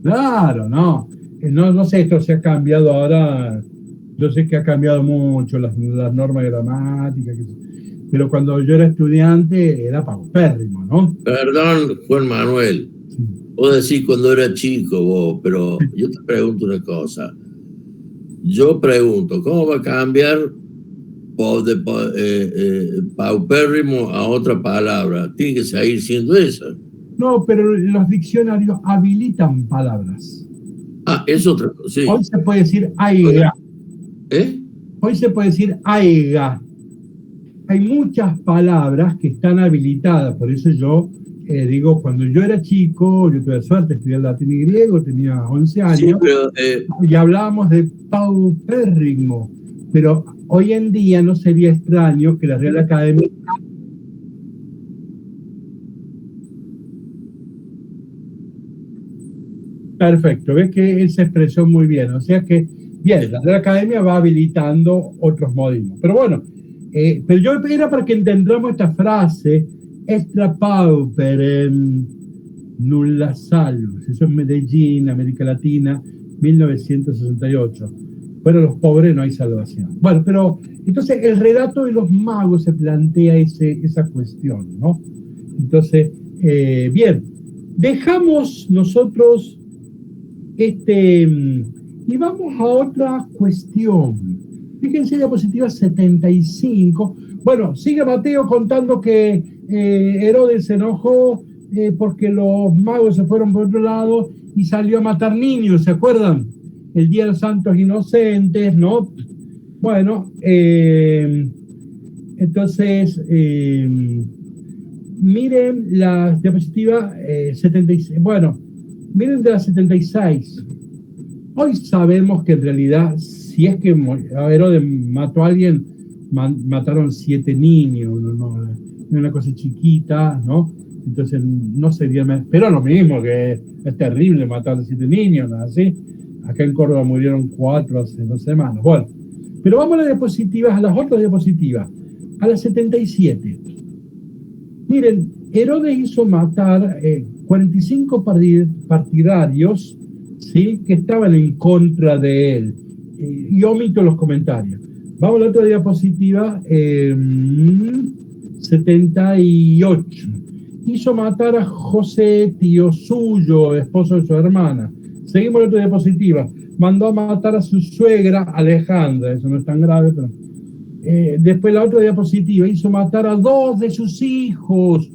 Claro, no. No sé, esto se ha cambiado ahora. Yo sé que ha cambiado mucho las normas gramáticas, pero cuando yo era estudiante era paupérrimo, ¿no? Perdón, Juan Manuel. Sí. Vos decís cuando era chico vos, pero yo te pregunto una cosa. Yo pregunto, ¿cómo va a cambiar paupérrimo a otra palabra? Tiene que seguir siendo esa. No, pero los diccionarios habilitan palabras. Es otra cosa, sí. Hoy se puede decir aiga. Hoy se puede decir aiga. Hay muchas palabras que están habilitadas, por eso yo digo, cuando yo era chico, yo tuve suerte de estudiar latín y griego, tenía 11 años, sí, pero, y hablábamos de paupérrimo, pero hoy en día no sería extraño que la Real Academia... Perfecto, ves que él se expresó muy bien, o sea que, bien, la Real Academia va habilitando otros modismos, pero bueno, pero yo era para que entendamos esta frase: extra pauperem nulla salus. Eso es Medellín, América Latina, 1968. Fuera los pobres no hay salvación. Bueno, pero entonces el relato de los magos se plantea esa cuestión, ¿no? Entonces, bien, dejamos nosotros y vamos a otra cuestión. Fíjense diapositiva 75. Bueno, sigue Mateo contando que Herodes se enojó porque los magos se fueron por otro lado y salió a matar niños, ¿se acuerdan? El Día de los Santos Inocentes, ¿no? Bueno, entonces, miren la diapositiva 76. Bueno, miren de la 76. Hoy sabemos que en realidad, si es que Herodes mató a alguien, mataron 7 niños, no, una cosa chiquita, ¿no? Entonces no sería, pero lo mismo, que es terrible matar a 7 niños, ¿no? Así. Acá en Córdoba murieron 4 hace 2 semanas. Bueno, pero vamos a las diapositivas, a las otras diapositivas, a las 77. Miren, Herodes hizo matar 45 partidarios, ¿sí?, que estaban en contra de él. Y omito los comentarios. Vamos a la otra diapositiva, 78. Hizo matar a José, tío suyo, esposo de su hermana. Seguimos la otra diapositiva. Mandó a matar a su suegra, Alejandra. Eso no es tan grave, pero... después la otra diapositiva. Hizo matar a 2 de sus hijos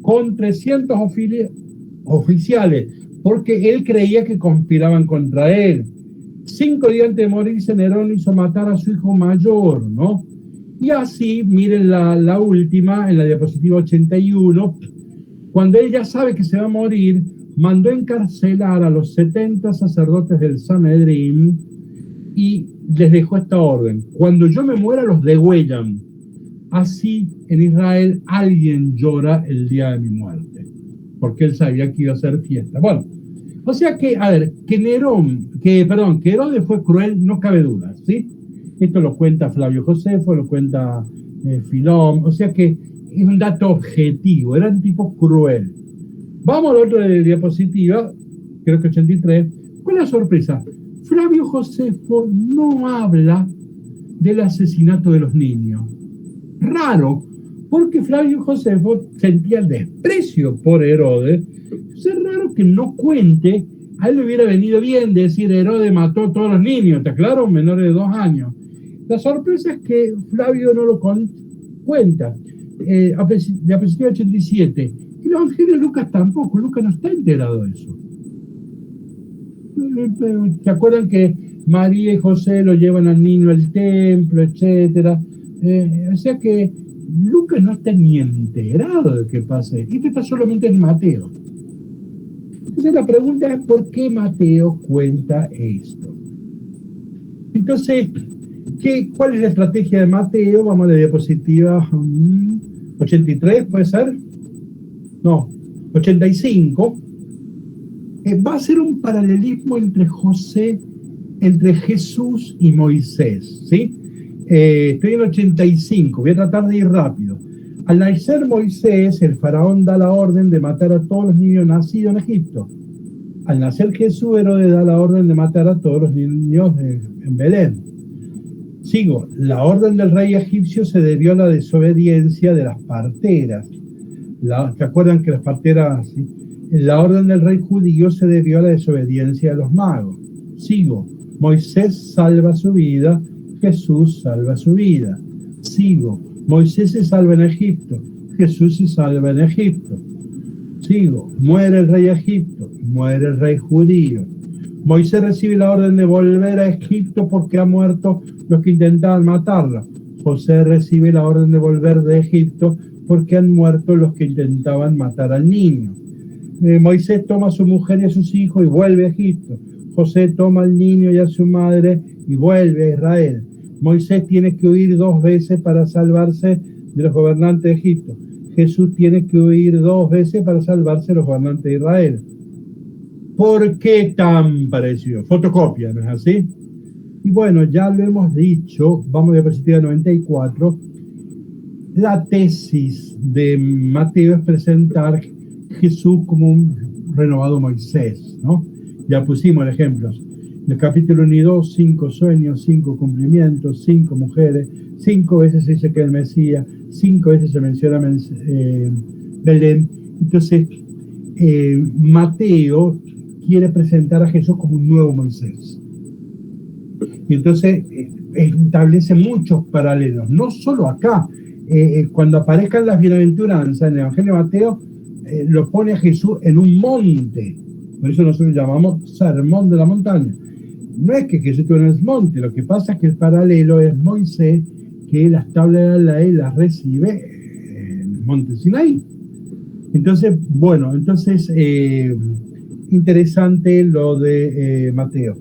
con 300 oficiales, porque él creía que conspiraban contra él. 5 días antes de morirse, Nerón hizo matar a su hijo mayor, ¿no? Y así, miren la última, en la diapositiva 81, cuando él ya sabe que se va a morir, mandó encarcelar a los 70 sacerdotes del Sanedrín y les dejó esta orden: cuando yo me muera, los degüellan. Así, en Israel, alguien llora el día de mi muerte, porque él sabía que iba a ser fiesta. Bueno, o sea que, a ver, que Herodes fue cruel, no cabe duda, ¿sí? Esto lo cuenta Flavio Josefo, lo cuenta Filón, o sea que es un dato objetivo, era un tipo cruel. Vamos a la otra diapositiva, creo que 83. ¿Cuál es la sorpresa? Flavio Josefo no habla del asesinato de los niños. Raro, porque Flavio Josefo sentía el desprecio por Herodes. Es raro que no cuente. A él le hubiera venido bien decir: Herodes mató a todos los niños, ¿está claro? Menores de 2 años. La sorpresa es que Flavio no lo cuenta. Diapositiva 87. Y el Evangelio de Lucas tampoco. Lucas no está enterado de eso. ¿Se acuerdan que María y José lo llevan al niño al templo, etcétera? O sea que Lucas no está ni enterado de que pase. Esto está solamente en Mateo. Entonces la pregunta es: ¿por qué Mateo cuenta esto? Entonces, ¿cuál es la estrategia de Mateo? Vamos a la diapositiva 83, ¿puede ser? No, 85. Va a ser un paralelismo entre Jesús y Moisés, ¿sí? Estoy en 85, voy a tratar de ir rápido. Al nacer Moisés, el faraón da la orden de matar a todos los niños nacidos en Egipto. Al nacer Jesús, Herodes da la orden de matar a todos los niños en Belén. Sigo, la orden del rey egipcio se debió a la desobediencia de las parteras. ¿Se acuerdan que las parteras? ¿Sí? La orden del rey judío se debió a la desobediencia de los magos. Sigo, Moisés salva su vida, Jesús salva su vida. Sigo, Moisés se salva en Egipto, Jesús se salva en Egipto. Sigo, muere el rey Egipto, muere el rey judío. Moisés recibe la orden de volver a Egipto porque ha muerto los que intentaban matarlo. José recibe la orden de volver de Egipto porque han muerto los que intentaban matar al niño. Moisés toma a su mujer y a sus hijos y vuelve a Egipto. José toma al niño y a su madre y vuelve a Israel. Moisés tiene que huir 2 veces para salvarse de los gobernantes de Egipto. Jesús tiene que huir 2 veces para salvarse de los gobernantes de Israel. ¿Por qué tan parecido? Fotocopia, ¿no es así? Y bueno, ya lo hemos dicho, vamos a la diapositiva 94. La tesis de Mateo es presentar Jesús como un renovado Moisés, ¿no? Ya pusimos ejemplos. En el capítulo 1 y 2, 5 sueños, 5 cumplimientos, 5 mujeres, 5 veces se dice que es el Mesías, 5 veces se menciona Belén. Entonces, Mateo quiere presentar a Jesús como un nuevo Moisés. Y entonces establece muchos paralelos, no solo acá. Cuando aparezcan las bienaventuranzas en el Evangelio de Mateo, lo pone a Jesús en un monte. Por eso nosotros llamamos sermón de la montaña. No es que Jesús estuvo en el monte, lo que pasa es que el paralelo es Moisés, que las tablas de la ley las recibe en el monte Sinaí. Entonces, bueno, interesante lo de Mateo.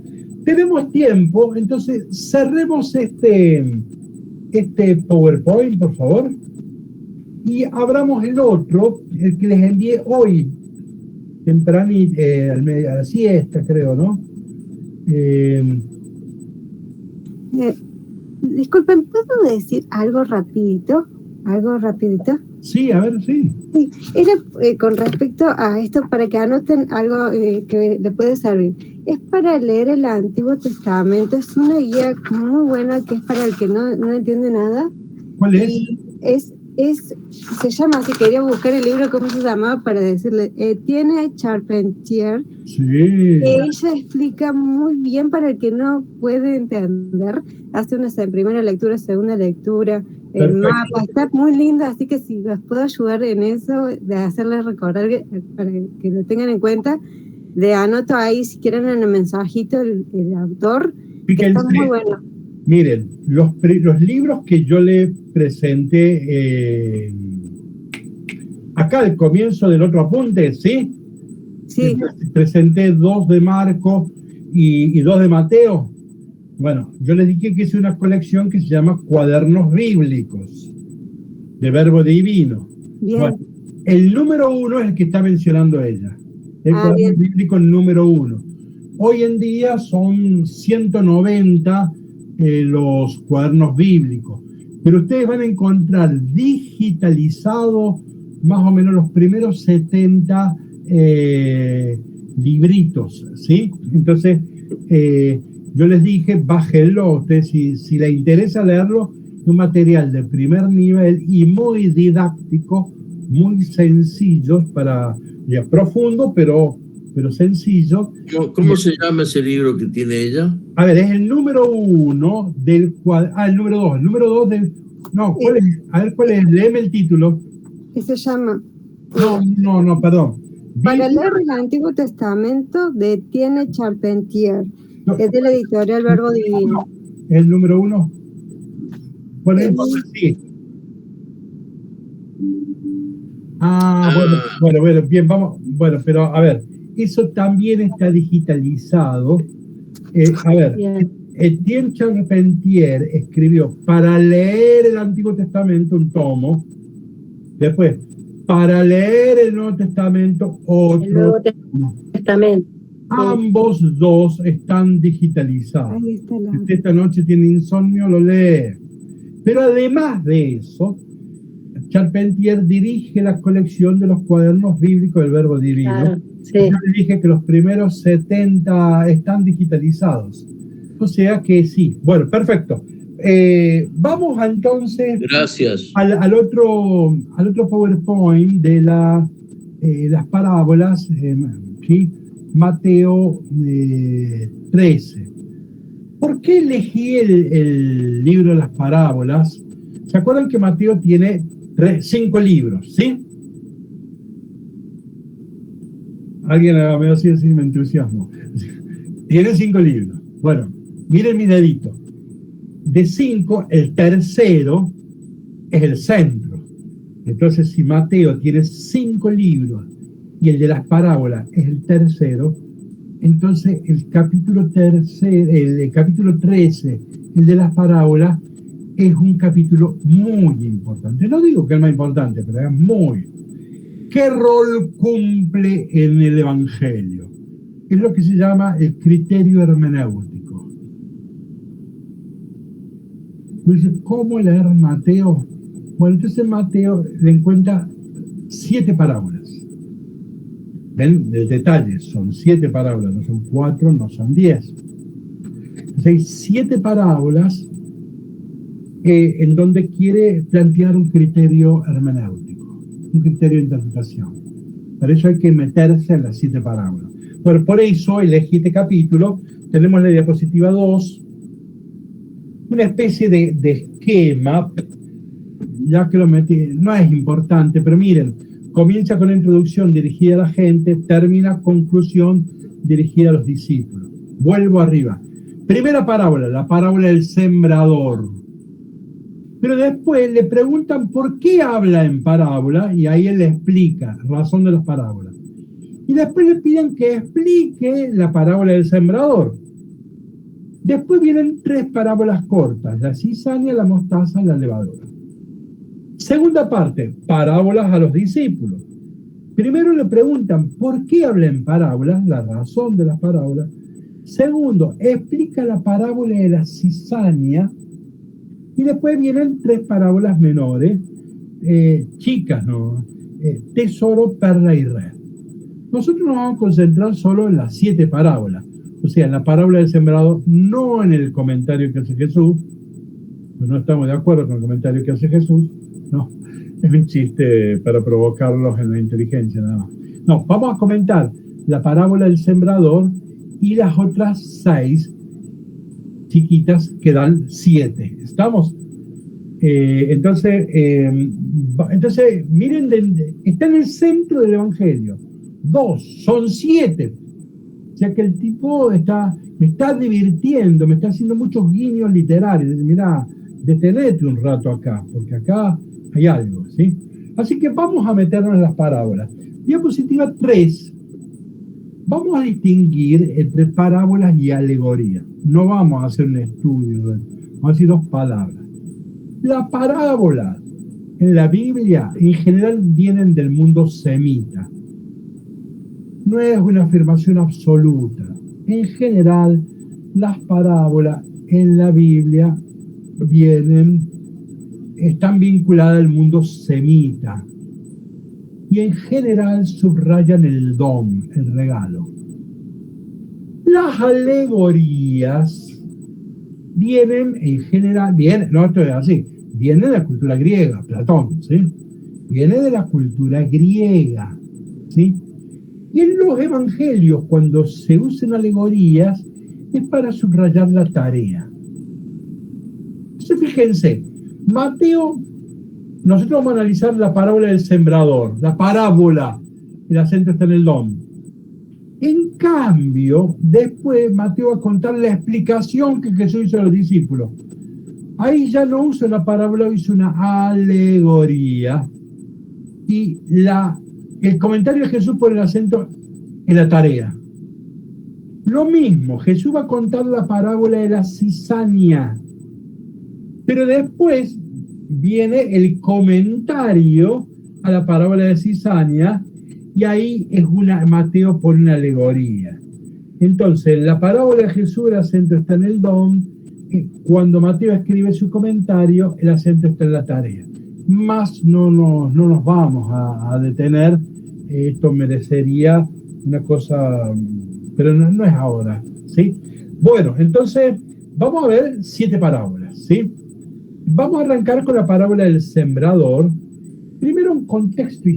Tenemos tiempo, entonces cerremos este PowerPoint, por favor, y abramos el otro, el que les envié hoy, temprano, a la siesta, creo, ¿no? Disculpen, ¿puedo decir algo rapidito? ¿Algo rapidito? Sí, a ver, sí. Sí, era con respecto a esto, para que anoten algo que le puede servir. Es para leer el Antiguo Testamento, es una guía muy buena que es para el que no entiende nada. ¿Cuál es? Y se llama así, quería buscar el libro, ¿cómo se llamaba? Para decirle, tiene Charpentier. Sí. Ella explica muy bien para el que no puede entender, hace una primera lectura, segunda lectura, el mapa, está muy linda, así que si los puedo ayudar en eso, de hacerles recordar, para que lo tengan en cuenta, de anoto ahí, si quieren en el mensajito, el autor, que está muy bueno. Miren, los libros que yo le presenté acá al comienzo del otro apunte, ¿sí? Sí. Presenté 2 de Marcos y 2 de Mateo. Bueno, yo les dije que hice una colección que se llama Cuadernos Bíblicos, de Verbo Divino. Bien. Bueno, el número 1 es el que está mencionando ella. El Cuaderno bien. Bíblico número 1. Hoy en día son 190 los cuadernos bíblicos, pero ustedes van a encontrar digitalizados más o menos los primeros 70 libritos, ¿sí? Entonces, yo les dije, bájenlo, ustedes si les interesa leerlo, es un material de primer nivel y muy didáctico, muy sencillo, profundo, pero sencillo. ¿Cómo se llama ese libro que tiene ella? A ver, es el número 1 del cuadro. El número 2. El número 2 del. No, ¿cuál es? A ver, ¿cuál es? Léeme el título. ¿Qué se llama? No, perdón. Para leer el Antiguo Testamento de Tiene Charpentier. No. Es de la editorial Verbo Divino. ¿Es el número 1? ¿Cuál es? Sí. Bueno, bien, vamos. Bueno, pero a ver, eso también está digitalizado. A ver, Etienne Charpentier escribió para leer el Antiguo Testamento un tomo, después para leer el Nuevo Testamento otro. El Nuevo Testamento. Ambos 2 están digitalizados. Ahí está la... Si usted esta noche tiene insomnio, lo lee. Pero además de eso, Charpentier dirige la colección de los cuadernos bíblicos del Verbo Divino. Claro, sí. Yo le dije que los primeros 70 están digitalizados. O sea que sí. Bueno, perfecto. Vamos entonces. Gracias. Al otro PowerPoint de las parábolas, ¿sí? Mateo 13. ¿Por qué elegí el libro de las parábolas? ¿Se acuerdan que Mateo tiene 5 libros, sí? Alguien me va a decir así, me entusiasmo. Tiene 5 libros. Bueno, miren mi dedito. De 5, el tercero es el centro. Entonces, si Mateo tiene 5 libros y el de las parábolas es el tercero, entonces el capítulo 13, el de las parábolas, es un capítulo muy importante. No digo que es más importante, pero es muy. ¿Qué rol cumple en el Evangelio? Es lo que se llama el criterio hermenéutico. ¿Cómo leer Mateo? Bueno, entonces Mateo le encuentra 7 parábolas. ¿Ven? El detalle, son 7 parábolas, no son 4, no son 10. Entonces hay 7 parábolas en donde quiere plantear un criterio hermenéutico. un criterio de interpretación. Por eso hay que meterse en las 7 parábolas. Bueno, por eso elegí este capítulo. Tenemos la diapositiva 2, una especie de esquema, ya que lo metí, no es importante, pero miren, comienza con la introducción dirigida a la gente, termina conclusión dirigida a los discípulos. Vuelvo arriba. Primera parábola, la parábola del sembrador. Pero después le preguntan por qué habla en parábola y ahí él le explica, razón de las parábolas. Y después le piden que explique la parábola del sembrador. Después vienen 3 parábolas cortas, la cizaña, la mostaza y la levadura. Segunda parte, parábolas a los discípulos. Primero le preguntan por qué habla en parábolas, la razón de las parábolas. Segundo, explica la parábola de la cizaña. Y después vienen 3 parábolas menores, chicas, ¿no? Tesoro, perla y red. Nosotros nos vamos a concentrar solo en las 7 parábolas. O sea, en la parábola del sembrador, no en el comentario que hace Jesús. No estamos de acuerdo con el comentario que hace Jesús. No, es un chiste para provocarlos en la inteligencia, nada más. No, vamos a comentar la parábola del sembrador y las otras 6 chiquitas que dan 7. ¿Estamos? Entonces, miren, está en el centro del Evangelio. 2, son 7. O sea que el tipo me está divirtiendo, me está haciendo muchos guiños literarios. Mirá, detenete un rato acá, porque acá hay algo, ¿sí? Así que vamos a meternos en las parábolas. Diapositiva 3. Vamos a distinguir entre parábolas y alegorías. No vamos a hacer un estudio, vamos a decir 2 palabras. Las parábolas en la Biblia en general vienen del mundo semita. No es una afirmación absoluta. En general, las parábolas en la Biblia están vinculadas al mundo semita. Y en general subrayan el don, el regalo. Las alegorías vienen en general, no, esto es así, viene de la cultura griega, Platón, ¿sí? Viene de la cultura griega, ¿sí? Y en los evangelios, cuando se usan alegorías, es para subrayar la tarea. Entonces, fíjense, Mateo, nosotros vamos a analizar la parábola del sembrador, la parábola, el acento está en el don. En cambio, después Mateo va a contar la explicación que Jesús hizo a los discípulos. Ahí ya no usa una parábola, hizo una alegoría. Y el comentario de Jesús pone el acento en la tarea. Lo mismo, Jesús va a contar la parábola de la cizaña. Pero después viene el comentario a la parábola de cizaña, y ahí Mateo pone una alegoría. Entonces, en la parábola de Jesús el acento está en el don, cuando Mateo escribe su comentario, el acento está en la tarea. Más no nos vamos a detener, esto merecería una cosa, pero no es ahora, ¿sí? Bueno, entonces, vamos a ver 7 parábolas, ¿sí? Vamos a arrancar con la parábola del sembrador. Primero un contexto.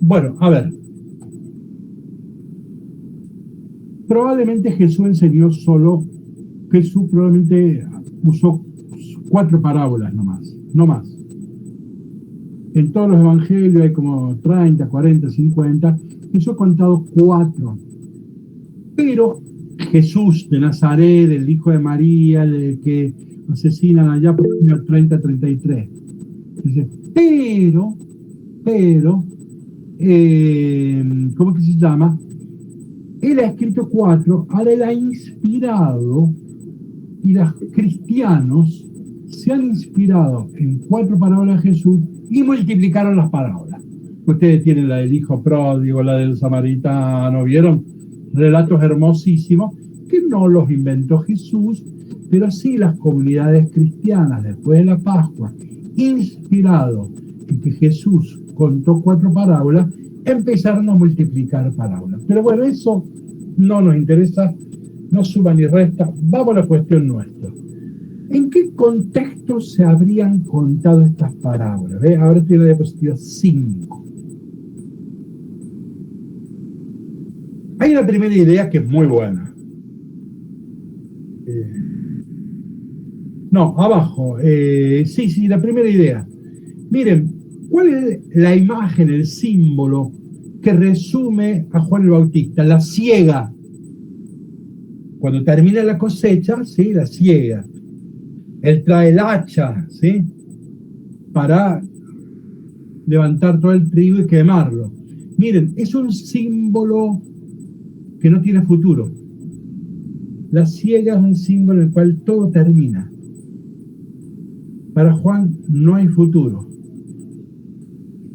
Bueno, a ver. Probablemente Jesús enseñó Jesús probablemente usó 4 parábolas nomás, no más. En todos los evangelios hay como 30, 40, 50. Jesús ha contado 4. Pero Jesús de Nazaret, el hijo de María, el que asesinan allá por el año 30-33. Pero, ¿cómo que se llama? Él ha escrito 4, ahora él ha inspirado, y los cristianos se han inspirado en 4 parábolas de Jesús y multiplicaron las parábolas. Ustedes tienen la del hijo pródigo, la del samaritano, ¿vieron? Relatos hermosísimos que no los inventó Jesús, pero sí las comunidades cristianas después de la Pascua, inspirado en que Jesús contó 4 parábolas, empezaron a multiplicar parábolas. Pero bueno, eso no nos interesa, no suma ni resta. Vamos a la cuestión nuestra. ¿En qué contexto se habrían contado estas parábolas? ¿Ve? Ahora tiene la diapositiva 5. hay una primera idea que es muy buena. No, abajo. Sí, la primera idea. Miren, ¿cuál es la imagen, el símbolo que resume a Juan el Bautista? La siega. Cuando termina la cosecha, ¿sí? La siega. Él trae el hacha, ¿sí? Para levantar todo el trigo y quemarlo. Miren, es un símbolo que no tiene futuro. La siega es un símbolo en el cual todo termina. Para Juan no hay futuro.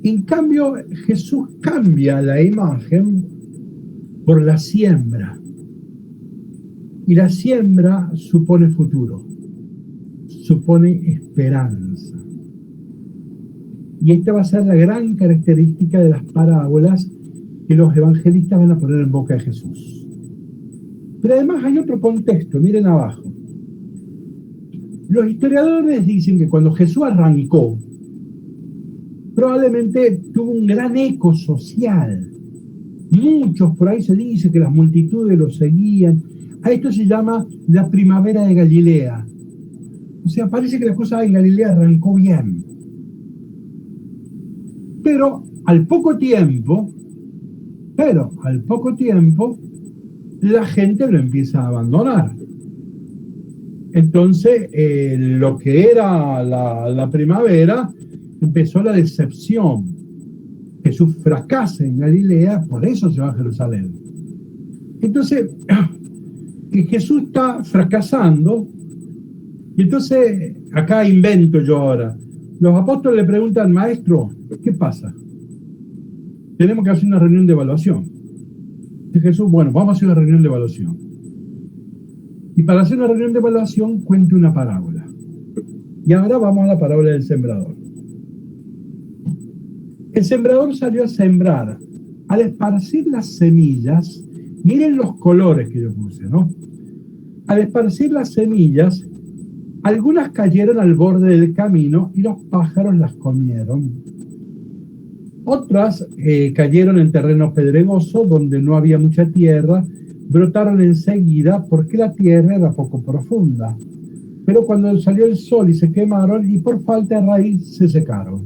En cambio, Jesús cambia la imagen por la siembra. Y la siembra supone futuro, supone esperanza. Y esta va a ser la gran característica de las parábolas que los evangelistas van a poner en boca de Jesús. Pero además hay otro contexto, miren abajo. Los historiadores dicen que cuando Jesús arrancó, probablemente tuvo un gran eco social. Muchos por ahí se dice que las multitudes lo seguían. A esto se llama la primavera de Galilea. O sea, parece que la cosa en Galilea arrancó bien. Pero al poco tiempo, la gente lo empieza a abandonar. Entonces, lo que era la primavera, empezó la decepción. Jesús fracasa en Galilea, por eso se va a Jerusalén. Entonces, que Jesús está fracasando, y entonces, acá invento yo ahora, los apóstoles le preguntan, maestro, ¿qué pasa? Tenemos que hacer una reunión de evaluación. Y Jesús, bueno, vamos a hacer una reunión de evaluación. Y para hacer una reunión de evaluación, cuente una parábola. Y ahora vamos a la parábola del sembrador. El sembrador salió a sembrar. Al esparcir las semillas, miren los colores que yo puse, ¿no? Al esparcir las semillas, algunas cayeron al borde del camino y los pájaros las comieron. Otras cayeron en terreno pedregoso donde no había mucha tierra, brotaron enseguida porque la tierra era poco profunda. Pero cuando salió el sol y se quemaron y por falta de raíz se secaron.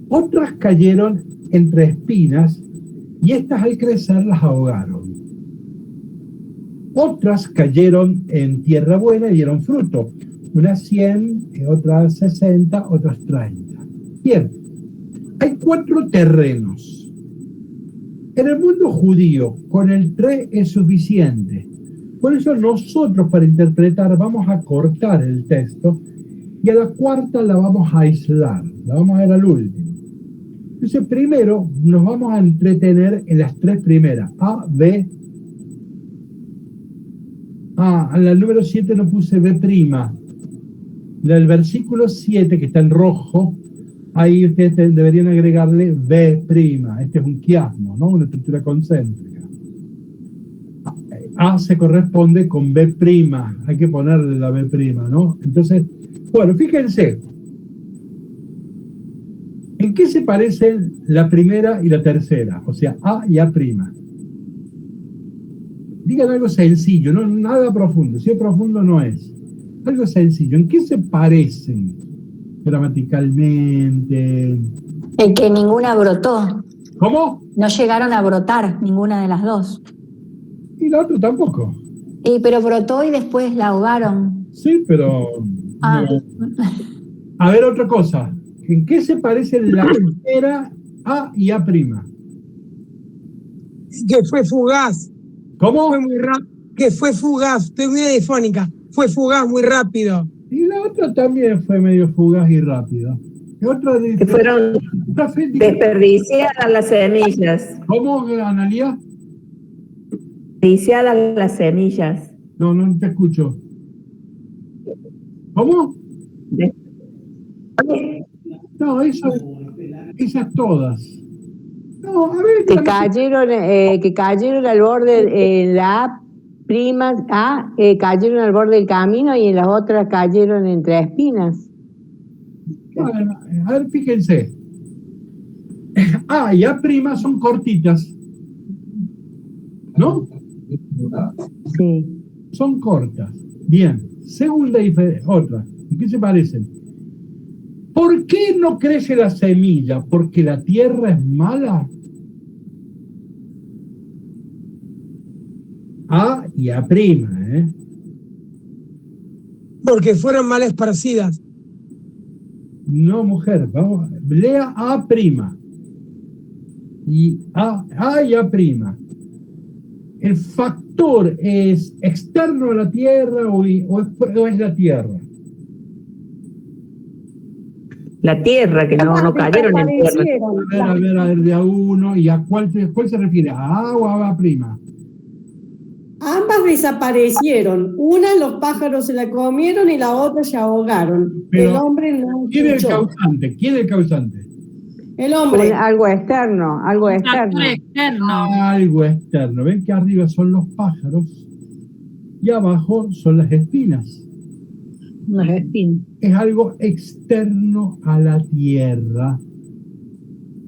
Otras cayeron entre espinas y estas al crecer las ahogaron. Otras cayeron en tierra buena y dieron fruto. Unas 100, otras 60, otras 30. Bien, hay 4 terrenos. En el mundo judío, con el 3 es suficiente. Por eso nosotros, para interpretar, vamos a cortar el texto y a la 4ª la vamos a aislar, la vamos a ver al último. Entonces, primero nos vamos a entretener en las 3 primeras, A, B. En la número 7 no puse B'. Del versículo 7, que está en rojo, ahí ustedes deberían agregarle B'. Este es un quiasmo, ¿no? Una estructura concéntrica. A se corresponde con B'. Hay que ponerle la B', ¿no? Entonces, bueno, fíjense. ¿En qué se parecen la primera y la tercera? O sea, A y A'. Digan algo sencillo, no nada profundo. Si es profundo, no es. Algo sencillo. ¿En qué se parecen gramaticalmente? En que ninguna brotó. ¿Cómo? No llegaron a brotar ninguna de las dos. Y la otra tampoco. Pero brotó y después la ahogaron. Sí, pero... No. A ver, otra cosa. ¿En qué se parecen la primera A y A'? Que fue fugaz. ¿Cómo? Fue muy rápido. Que fue fugaz. Estoy muy difónica. Fue fugaz muy rápido. Y la otra también fue medio fugaz y rápida. Otra que fueron desperdiciadas las semillas. ¿Cómo, Analía? Desperdiciadas las semillas. No te escucho. ¿Cómo? No, esas todas. No, a ver. Que cayeron al borde en la A', cayeron al borde del camino y en las otras cayeron entre espinas. Bueno, a ver, fíjense. A y A' son cortitas. ¿no? Sí. Son cortas. Bien. Segunda otra. ¿En qué se parecen? ¿Por qué no crece la semilla? ¿Porque la tierra es mala? A y A prima, ¿eh? Porque fueron mal esparcidas. No, mujer, vamos, lea A prima. Y A y A prima. ¿El factor es externo a la tierra o es la tierra? La tierra, que no cayeron en tierra. A ver, de a uno. ¿Y a cuál se refiere? ¿A A o a A prima? Ambas desaparecieron. Una los pájaros se la comieron y la otra se ahogaron. Pero, el hombre no ¿quién es el escuchó. causante? ¿Quién es el causante? El hombre. Algo externo, algo externo. Algo externo. Ven que arriba son los pájaros y abajo son las espinas. Las espinas. Es algo externo a la tierra.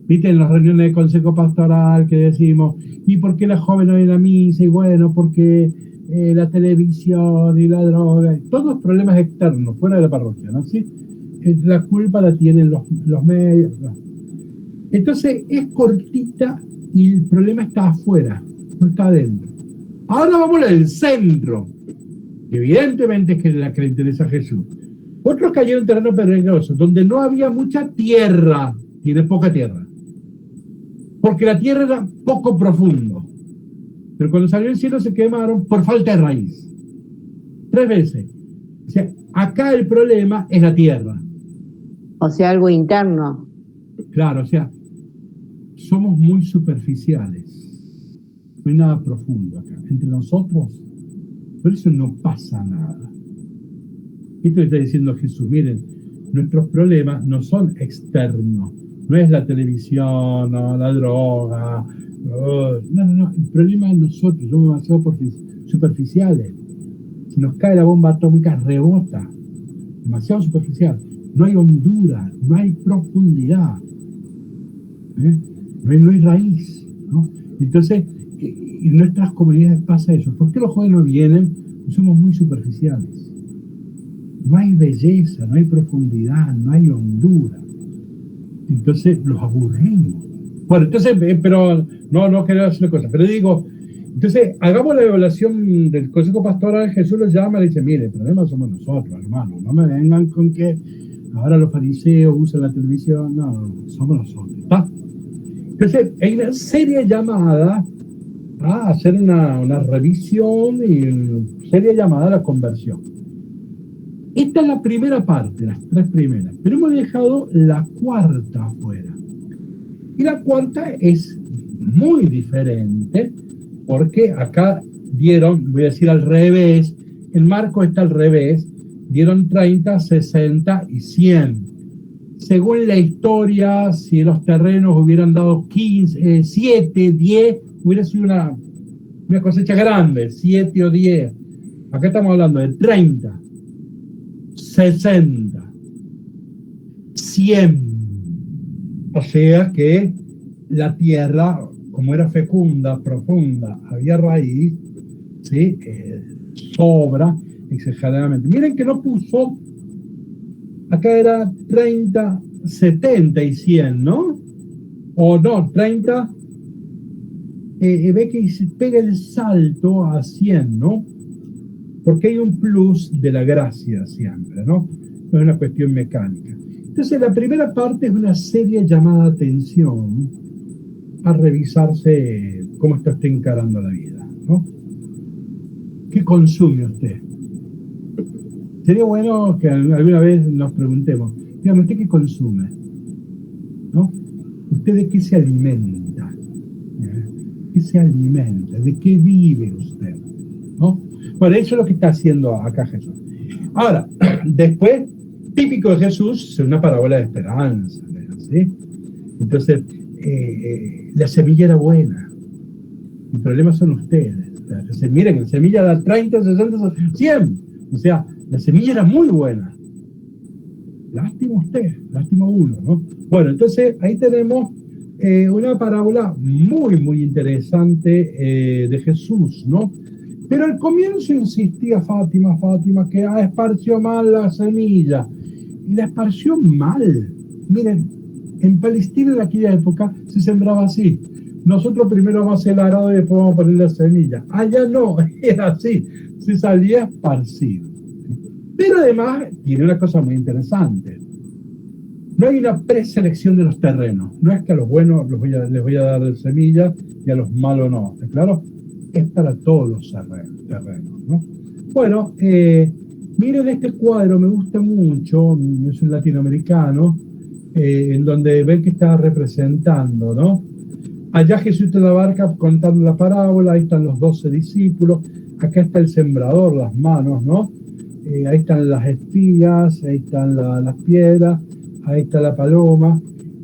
Viste, en las reuniones de consejo pastoral que decimos, ¿y por qué la joven no viene a misa? Y bueno, porque la televisión y la droga, todos los problemas externos, fuera de la parroquia, ¿no? ¿Sí? La culpa la tienen los medios, ¿no? Entonces es cortita y el problema está afuera, no está adentro. Ahora vamos al centro. Evidentemente es que es la que le interesa a Jesús. Otros cayeron en terreno pedregoso, donde no había mucha tierra, tiene poca tierra. Porque la tierra era poco profundo. Pero cuando salió el cielo se quemaron por falta de raíz. 3 veces. O sea, acá el problema es la tierra. O sea, algo interno. Claro, o sea, somos muy superficiales. No hay nada profundo acá. Entre nosotros, por eso no pasa nada. Esto está diciendo Jesús. Miren, nuestros problemas no son externos. No es la televisión, no, la droga. No. El problema es nosotros. Somos demasiado superficiales. Si nos cae la bomba atómica, rebota. Demasiado superficial. No hay hondura, no hay profundidad. No hay raíz, ¿no? Entonces, en nuestras comunidades pasa eso. ¿Por qué los jóvenes no vienen? Pues somos muy superficiales. No hay belleza, no hay profundidad, no hay hondura. Entonces los aburrimos. Bueno, entonces, pero no quiero hacer cosa, pero digo, entonces hagamos la evaluación del Consejo Pastoral. Jesús los llama y le dice, mire, el problema somos nosotros, hermanos, no me vengan con que ahora los fariseos usan la televisión, no, somos nosotros, ¿está? Entonces hay una seria llamada a hacer una revisión y una seria llamada a la conversión. Esta es la primera parte, las 3 primeras, pero hemos dejado la cuarta afuera. Y la cuarta es muy diferente, porque acá dieron, voy a decir al revés, el marco está al revés, dieron 30, 60 y 100. Según la historia, si los terrenos hubieran dado 15, 7, 10, hubiera sido una cosecha grande, 7 o 10. Acá estamos hablando de 30. 60, 100, o sea que la tierra, como era fecunda, profunda, había raíz, ¿sí? Sobra exageradamente. Miren que no puso, acá era 30, 70 y 100, ¿no? O no, 30, ve que se pega el salto a 100, ¿no? Porque hay un plus de la gracia siempre, ¿no? No es una cuestión mecánica. Entonces, la primera parte es una seria llamada de atención a revisarse cómo está usted encarando la vida, ¿no? ¿Qué consume usted? Sería bueno que alguna vez nos preguntemos, dígame, ¿usted qué consume? ¿No? ¿Usted de qué se alimenta? ¿Qué se alimenta? ¿De qué vive usted? ¿No? Bueno, eso es lo que está haciendo acá Jesús. Ahora, después, típico de Jesús, es una parábola de esperanza, ¿sí? Entonces, la semilla era buena. El problema son ustedes. Entonces, miren, la semilla da 30, 60, 100. O sea, la semilla era muy buena. Lástima usted, lástima uno, ¿no? Bueno, entonces ahí tenemos una parábola muy, muy interesante de Jesús, ¿no? Pero al comienzo insistía Fátima, que esparció mal la semilla. Y la esparció mal. Miren, en Palestina en aquella época se sembraba así. Nosotros primero vamos a hacer el arado y después vamos a poner la semilla. Allá no, era así. Se salía esparcido. Pero además tiene una cosa muy interesante. No hay una preselección de los terrenos. No es que a los buenos les voy a dar semillas y a los malos no. ¿Está claro? Es para todos los terrenos, ¿no? Bueno, miren este cuadro, me gusta mucho, es un latinoamericano, en donde ven que está representando, ¿no? Allá Jesús está en la barca contando la parábola, ahí están los 12 discípulos, acá está el sembrador, las manos, ¿no? Ahí están las espigas, ahí están las piedras, ahí está la paloma,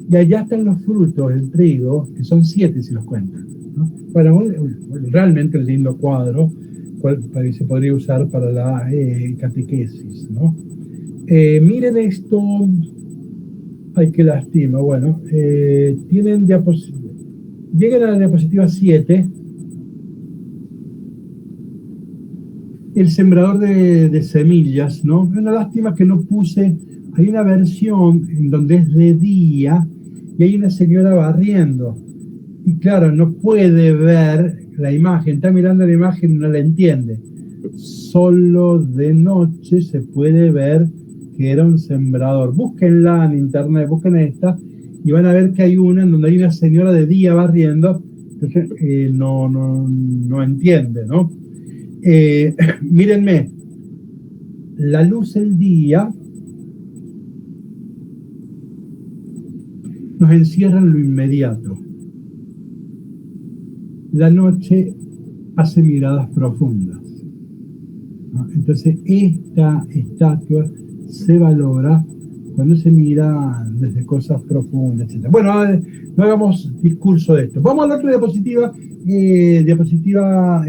y allá están los frutos, el trigo, que son 7 si los cuentan, ¿no? Bueno, realmente un lindo cuadro, que se podría usar para la catequesis, ¿no? Miren esto, ay, qué lástima, bueno, tienen diapositiva, lleguen a la diapositiva 7, el sembrador de semillas, ¿no? Es una lástima que no puse, hay una versión en donde es de día y hay una señora barriendo. Y claro, no puede ver la imagen, está mirando la imagen y no la entiende. Solo de noche se puede ver que era un sembrador. Búsquenla en internet, busquen esta, y van a ver que hay una en donde hay una señora de día barriendo, entonces no entiende, ¿no? Mírenme, la luz del día nos encierra en lo inmediato. La noche hace miradas profundas, ¿no? Entonces esta estatua se valora cuando se mira desde cosas profundas, etc. Bueno, no hagamos discurso de esto. Vamos a la otra diapositiva, diapositiva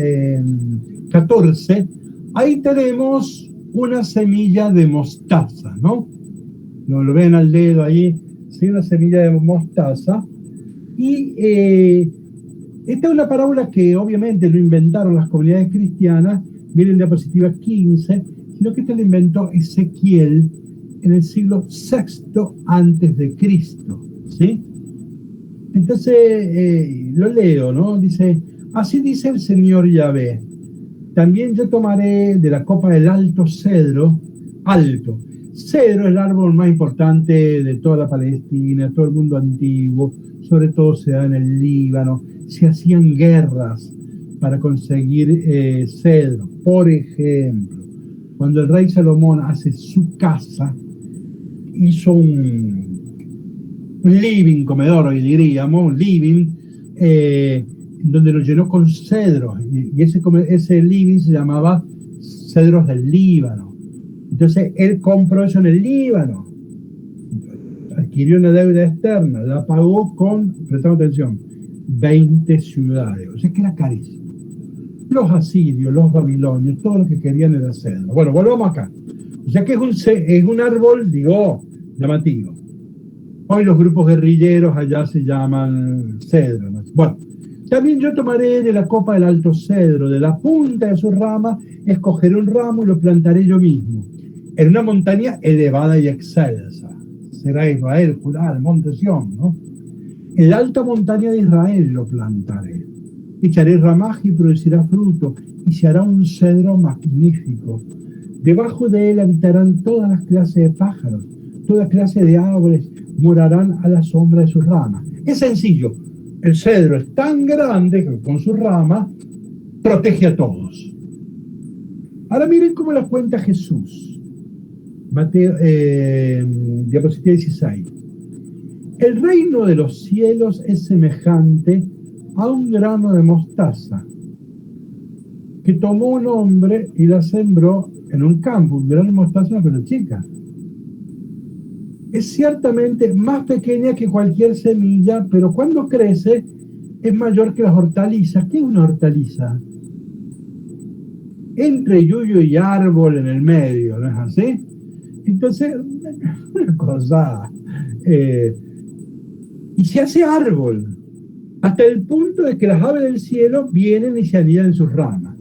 14. Ahí tenemos una semilla de mostaza, ¿no? Lo ven al dedo ahí, sí, una semilla de mostaza. Y esta es una parábola que obviamente no inventaron las comunidades cristianas, miren diapositiva 15, sino que esta la inventó Ezequiel en el siglo VI antes de Cristo, ¿sí? Entonces, lo leo, ¿no? Dice, así dice el Señor Yahvé, también yo tomaré de la copa del alto cedro, alto. Cedro es el árbol más importante de toda la Palestina, todo el mundo antiguo, sobre todo se da en el Líbano. Se hacían guerras para conseguir cedro. Por ejemplo, cuando el rey Salomón hace su casa, hizo un living, comedor hoy diríamos, un living, donde lo llenó con cedros, y ese living se llamaba Cedros del Líbano. Entonces él compró eso en el Líbano, adquirió una deuda externa, la pagó con, prestamos atención, 20 ciudades, o sea que era carísimo. Los asirios, los babilonios, todo lo que querían era cedro. Bueno, volvamos acá. O sea que es un árbol, digo, llamativo. Hoy los grupos guerrilleros allá se llaman cedro, ¿no? Bueno, también yo tomaré de la copa del alto cedro, de la punta de su rama, escogeré un ramo y lo plantaré yo mismo, en una montaña elevada y excelsa. Será Israel, Judá, el monte Sión, ¿no? En la alta montaña de Israel lo plantaré. Echaré ramaje y producirá fruto, y se hará un cedro magnífico. Debajo de él habitarán todas las clases de pájaros, toda clase de árboles morarán a la sombra de sus ramas. Es sencillo, el cedro es tan grande que con sus ramas protege a todos. Ahora miren cómo la cuenta Jesús. Mateo, diapositiva 16. El reino de los cielos es semejante a un grano de mostaza que tomó un hombre y la sembró en un campo. Un grano de mostaza, pero chica. Es ciertamente más pequeña que cualquier semilla, pero cuando crece es mayor que las hortalizas. ¿Qué es una hortaliza? Entre yuyo y árbol en el medio, ¿no es así? Entonces, una cosa y se hace árbol, hasta el punto de que las aves del cielo vienen y se anidan en sus ramas.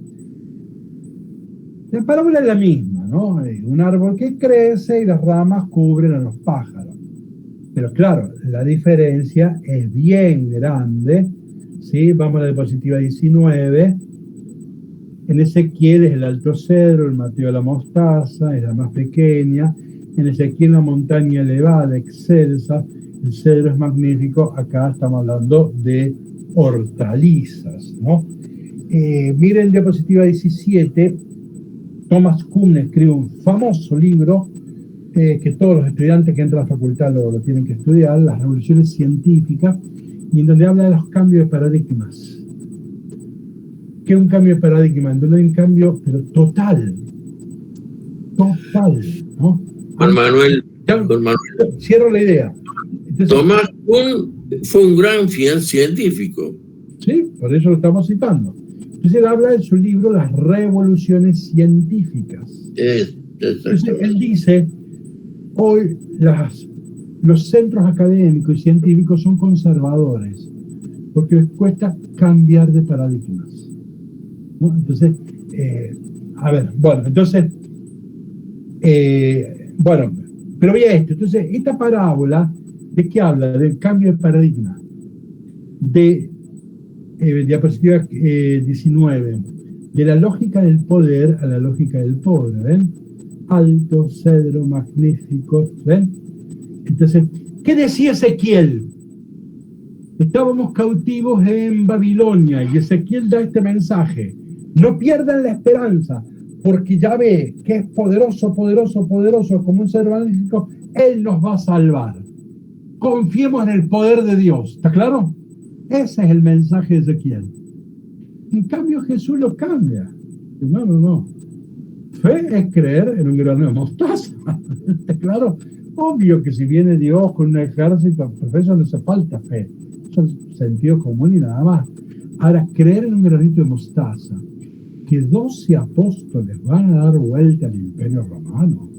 La parábola es la misma, ¿no? Un árbol que crece y las ramas cubren a los pájaros. Pero claro, la diferencia es bien grande, ¿sí? Vamos a la diapositiva 19. En Ezequiel es el alto cedro, el Mateo la mostaza, es la más pequeña. En Ezequiel la montaña elevada, excelsa, el cedro es magnífico. Acá estamos hablando de hortalizas, ¿no? Miren diapositiva 17, Thomas Kuhn escribe un famoso libro que todos los estudiantes que entran a la facultad lo tienen que estudiar, Las revoluciones científicas, y en donde habla de los cambios de paradigmas. ¿Qué es un cambio de paradigma? En donde hay un cambio, pero total, ¿no? Juan Manuel, Cierro la idea. Entonces, Tomás Kuhn fue un gran científico. Sí, por eso lo estamos citando. Entonces él habla en su libro Las revoluciones científicas. Entonces él dice, hoy los centros académicos y científicos son conservadores, porque les cuesta cambiar de paradigmas, ¿no? Entonces, pero voy a esto. Entonces, esta parábola, ¿de qué habla? Del cambio de paradigma. De diapositiva 19, de la lógica del poder a la lógica del pobre, ¿ven? Alto, cedro, magnífico, ¿ven? Entonces, ¿qué decía Ezequiel? Estábamos cautivos en Babilonia y Ezequiel da este mensaje: no pierdan la esperanza, porque ya ve que es poderoso, como un cedro magnífico. Él nos va a salvar. Confiemos en el poder de Dios, ¿está claro? Ese es el mensaje de Ezequiel. En cambio, Jesús lo cambia. No. Fe es creer en un grano de mostaza. ¿Está claro? Obvio que si viene Dios con un ejército, por eso no hace falta fe. Eso es sentido común y nada más. Ahora, creer en un granito de mostaza, que 12 apóstoles van a dar vuelta al Imperio Romano.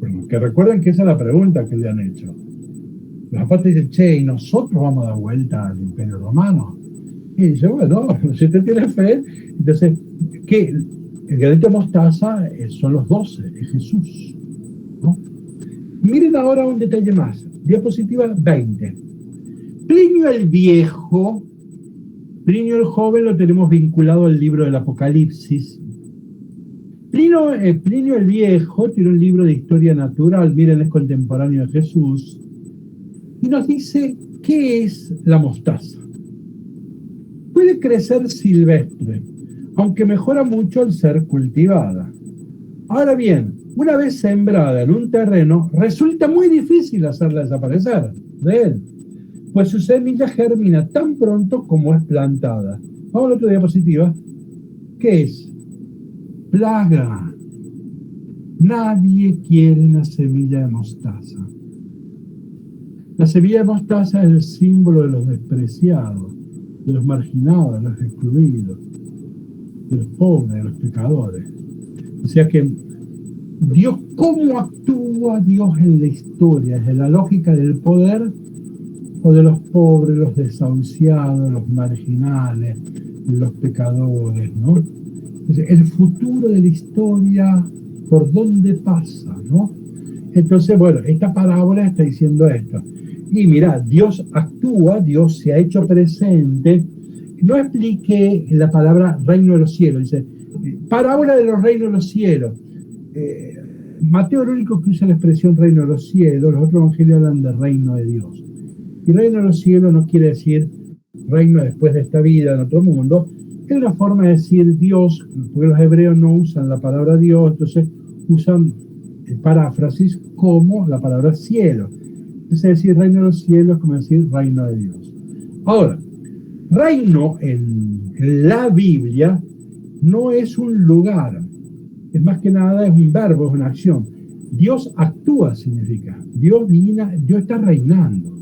Bueno, que recuerden que esa es la pregunta que le han hecho. Los apóstoles dicen, che, ¿y nosotros vamos a dar vuelta al Imperio Romano? Y dice, bueno, si usted tiene fe, entonces, ¿qué? El granito de mostaza son los 12, es Jesús, ¿no? Miren ahora un detalle más. Diapositiva 20. Plinio el Viejo, Plinio el Joven lo tenemos vinculado al libro del Apocalipsis. Plinio el Viejo tiene un libro de historia natural, miren, es contemporáneo de Jesús, y nos dice qué es la mostaza. Puede crecer silvestre, aunque mejora mucho al ser cultivada. Ahora bien, una vez sembrada en un terreno, resulta muy difícil hacerla desaparecer de él, pues su semilla germina tan pronto como es plantada. Vamos a la otra diapositiva. ¿Qué es? Plaga. Nadie quiere una semilla de mostaza. La semilla de mostaza es el símbolo de los despreciados, de los marginados, de los excluidos, de los pobres, de los pecadores. O sea que Dios, ¿cómo actúa Dios en la historia? ¿Es de la lógica del poder o de los pobres, los desahuciados, los marginales, los pecadores, ¿no? Entonces, el futuro de la historia, ¿por dónde pasa, no? Entonces, bueno, esta parábola está diciendo esto. Y mira, Dios actúa, Dios se ha hecho presente. No expliqué la palabra reino de los cielos, dice, parábola de los reinos de los cielos. Mateo es el único que usa la expresión reino de los cielos, los otros evangelios hablan de reino de Dios. Y reino de los cielos no quiere decir reino después de esta vida, en otro mundo. Es una forma de decir Dios, porque los hebreos no usan la palabra Dios, entonces usan el paráfrasis como la palabra cielo. Es decir, reino de los cielos como decir reino de Dios. Ahora, reino en la Biblia no es un lugar, es más que nada es un verbo, es una acción. Dios actúa significa, Dios está reinando.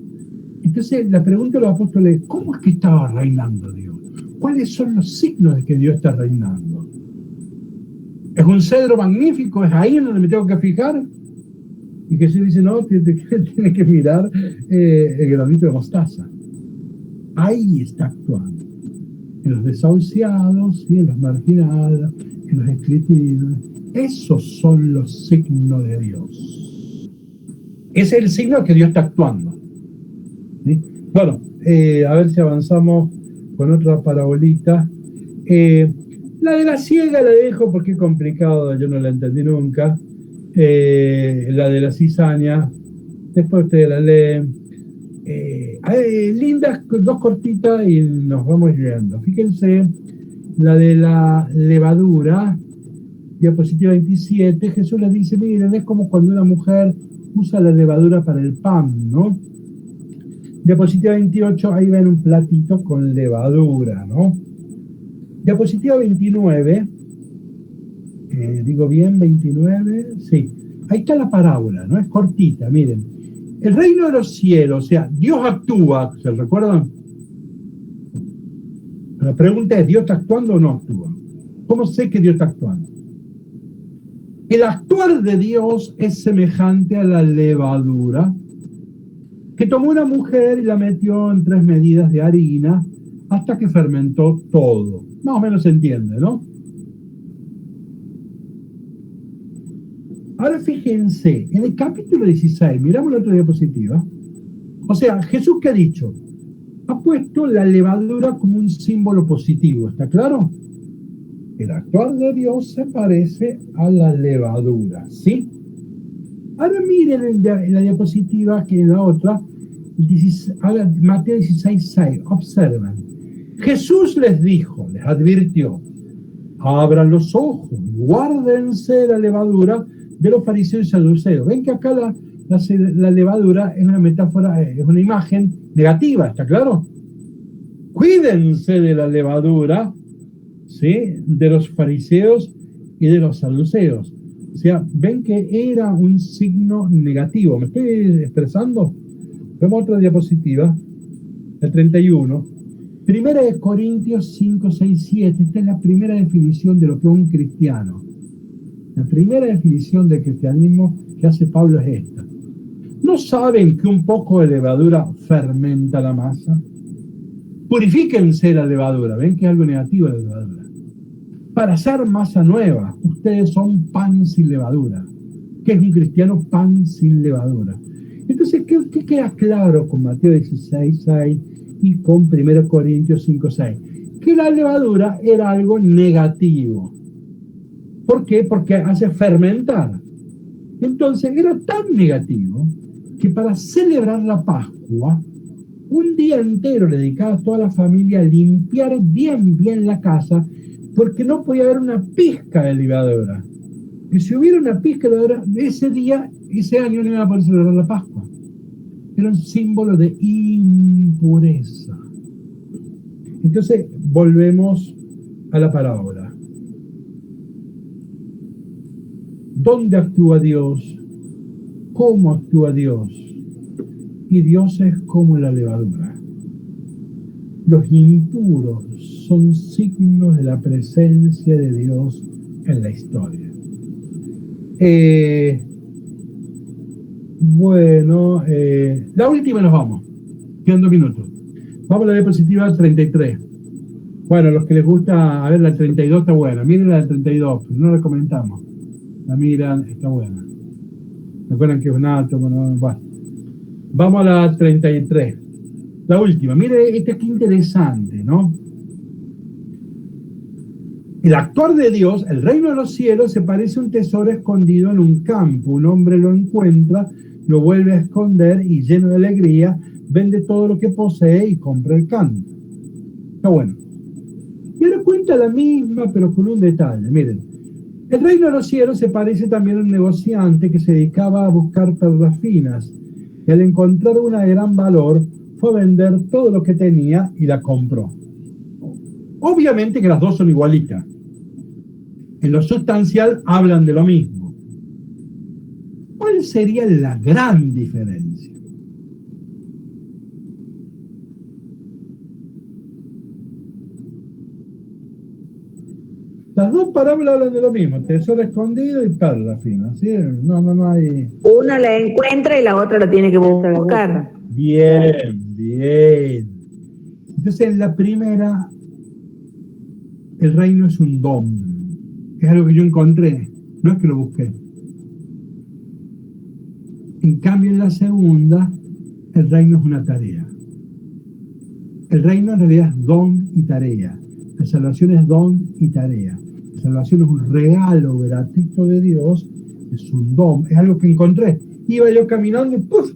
Entonces la pregunta de los apóstoles, ¿cómo es que estaba reinando Dios? ¿Cuáles son los signos de que Dios está reinando? ¿Es un cedro magnífico? ¿Es ahí en donde me tengo que fijar? Y Jesús dice, no, tiene que mirar el granito de mostaza. Ahí está actuando. En los desahuciados, ¿sí? En los marginados, en los excluidos. Esos son los signos de Dios. Ese es el signo que Dios está actuando. ¿Sí? Bueno, a ver si avanzamos con otra parabolita. La de la ciega la dejo porque es complicado, yo no la entendí nunca. La de la cizaña, después ustedes la leen. Lindas, dos cortitas y nos vamos yendo. Fíjense, la de la levadura, diapositiva 27, Jesús les dice, miren, es como cuando una mujer usa la levadura para el pan, ¿no? Diapositiva 28, ahí ven un platito con levadura, ¿no? Diapositiva 29, digo bien, 29, sí. Ahí está la parábola, ¿no? Es cortita, miren. El reino de los cielos, o sea, Dios actúa, ¿se recuerdan? La pregunta es, ¿Dios está actuando o no actúa? ¿Cómo sé que Dios está actuando? El actuar de Dios es semejante a la levadura que tomó una mujer y la metió en 3 medidas de harina hasta que fermentó todo. Más o menos se entiende, ¿no? Ahora fíjense, en el capítulo 16, miramos la otra diapositiva. O sea, Jesús, ¿qué ha dicho? Ha puesto la levadura como un símbolo positivo, ¿está claro? El actuar de Dios se parece a la levadura, ¿sí? Ahora miren en la diapositiva que en la otra, Mateo 16:6, observen. Jesús les dijo, les advirtió, abran los ojos, guárdense la levadura de los fariseos y saduceos. Ven que acá la levadura es una metáfora, es una imagen negativa, ¿está claro? Cuídense de la levadura, ¿sí? De los fariseos y de los saduceos. O sea, ven que era un signo negativo. ¿Me estoy expresando? Vemos otra diapositiva, el 31. Primera de Corintios 5, 6, 7. Esta es la primera definición de lo que es un cristiano. La primera definición del cristianismo que hace Pablo es esta. ¿No saben que un poco de levadura fermenta la masa? Purifíquense la levadura. ¿Ven que es algo negativo la levadura? Para hacer masa nueva, ustedes son pan sin levadura. ¿Qué es un cristiano? Pan sin levadura. Entonces, ¿qué queda claro con Mateo 16, 6 y con 1 Corintios 5, 6? Que la levadura era algo negativo. ¿Por qué? Porque hace fermentar. Entonces, era tan negativo que para celebrar la Pascua, un día entero le dedicaba a toda la familia a limpiar bien la casa, porque no podía haber una pizca de levadura. Y si hubiera una pizca de levadura, ese día, ese año no iba a poder celebrar la Pascua. Era un símbolo de impureza. Entonces, volvemos a la parábola. ¿Dónde actúa Dios? ¿Cómo actúa Dios? Y Dios es como la levadura. Los impuros son signos de la presencia de Dios en la historia. Bueno, la última nos vamos. Quedan 2 minutos. Vamos a la diapositiva 33. Bueno, los que les gusta, a ver, la 32 está buena. Miren la 32, no la comentamos. La miran, está buena. Recuerdan que es un átomo, no, bueno. Vamos a la 33. La última. Mire, esta es que interesante, ¿no? El actuar de Dios, el reino de los cielos, se parece a un tesoro escondido en un campo. Un hombre lo encuentra, lo vuelve a esconder y lleno de alegría, vende todo lo que posee y compra el campo. Está bueno. Y ahora cuenta la misma, pero con un detalle. Miren, el reino de los cielos se parece también a un negociante que se dedicaba a buscar perlas finas. Y al encontrar una de gran valor, fue a vender todo lo que tenía y la compró. Obviamente que las dos son igualitas. En lo sustancial hablan de lo mismo. ¿Cuál sería la gran diferencia? Las dos parábolas hablan de lo mismo, tesoro escondido y perla fina, ¿sí? No hay... Una la encuentra y la otra la tiene que buscar. Bien. Entonces, en la primera, el reino es un don. Es algo que yo encontré, no es que lo busqué. En cambio, en la segunda, el reino es una tarea. El reino en realidad es don y tarea. La salvación es don y tarea. La salvación es un regalo gratuito de Dios, es un don, es algo que encontré. Iba yo caminando y ¡puf!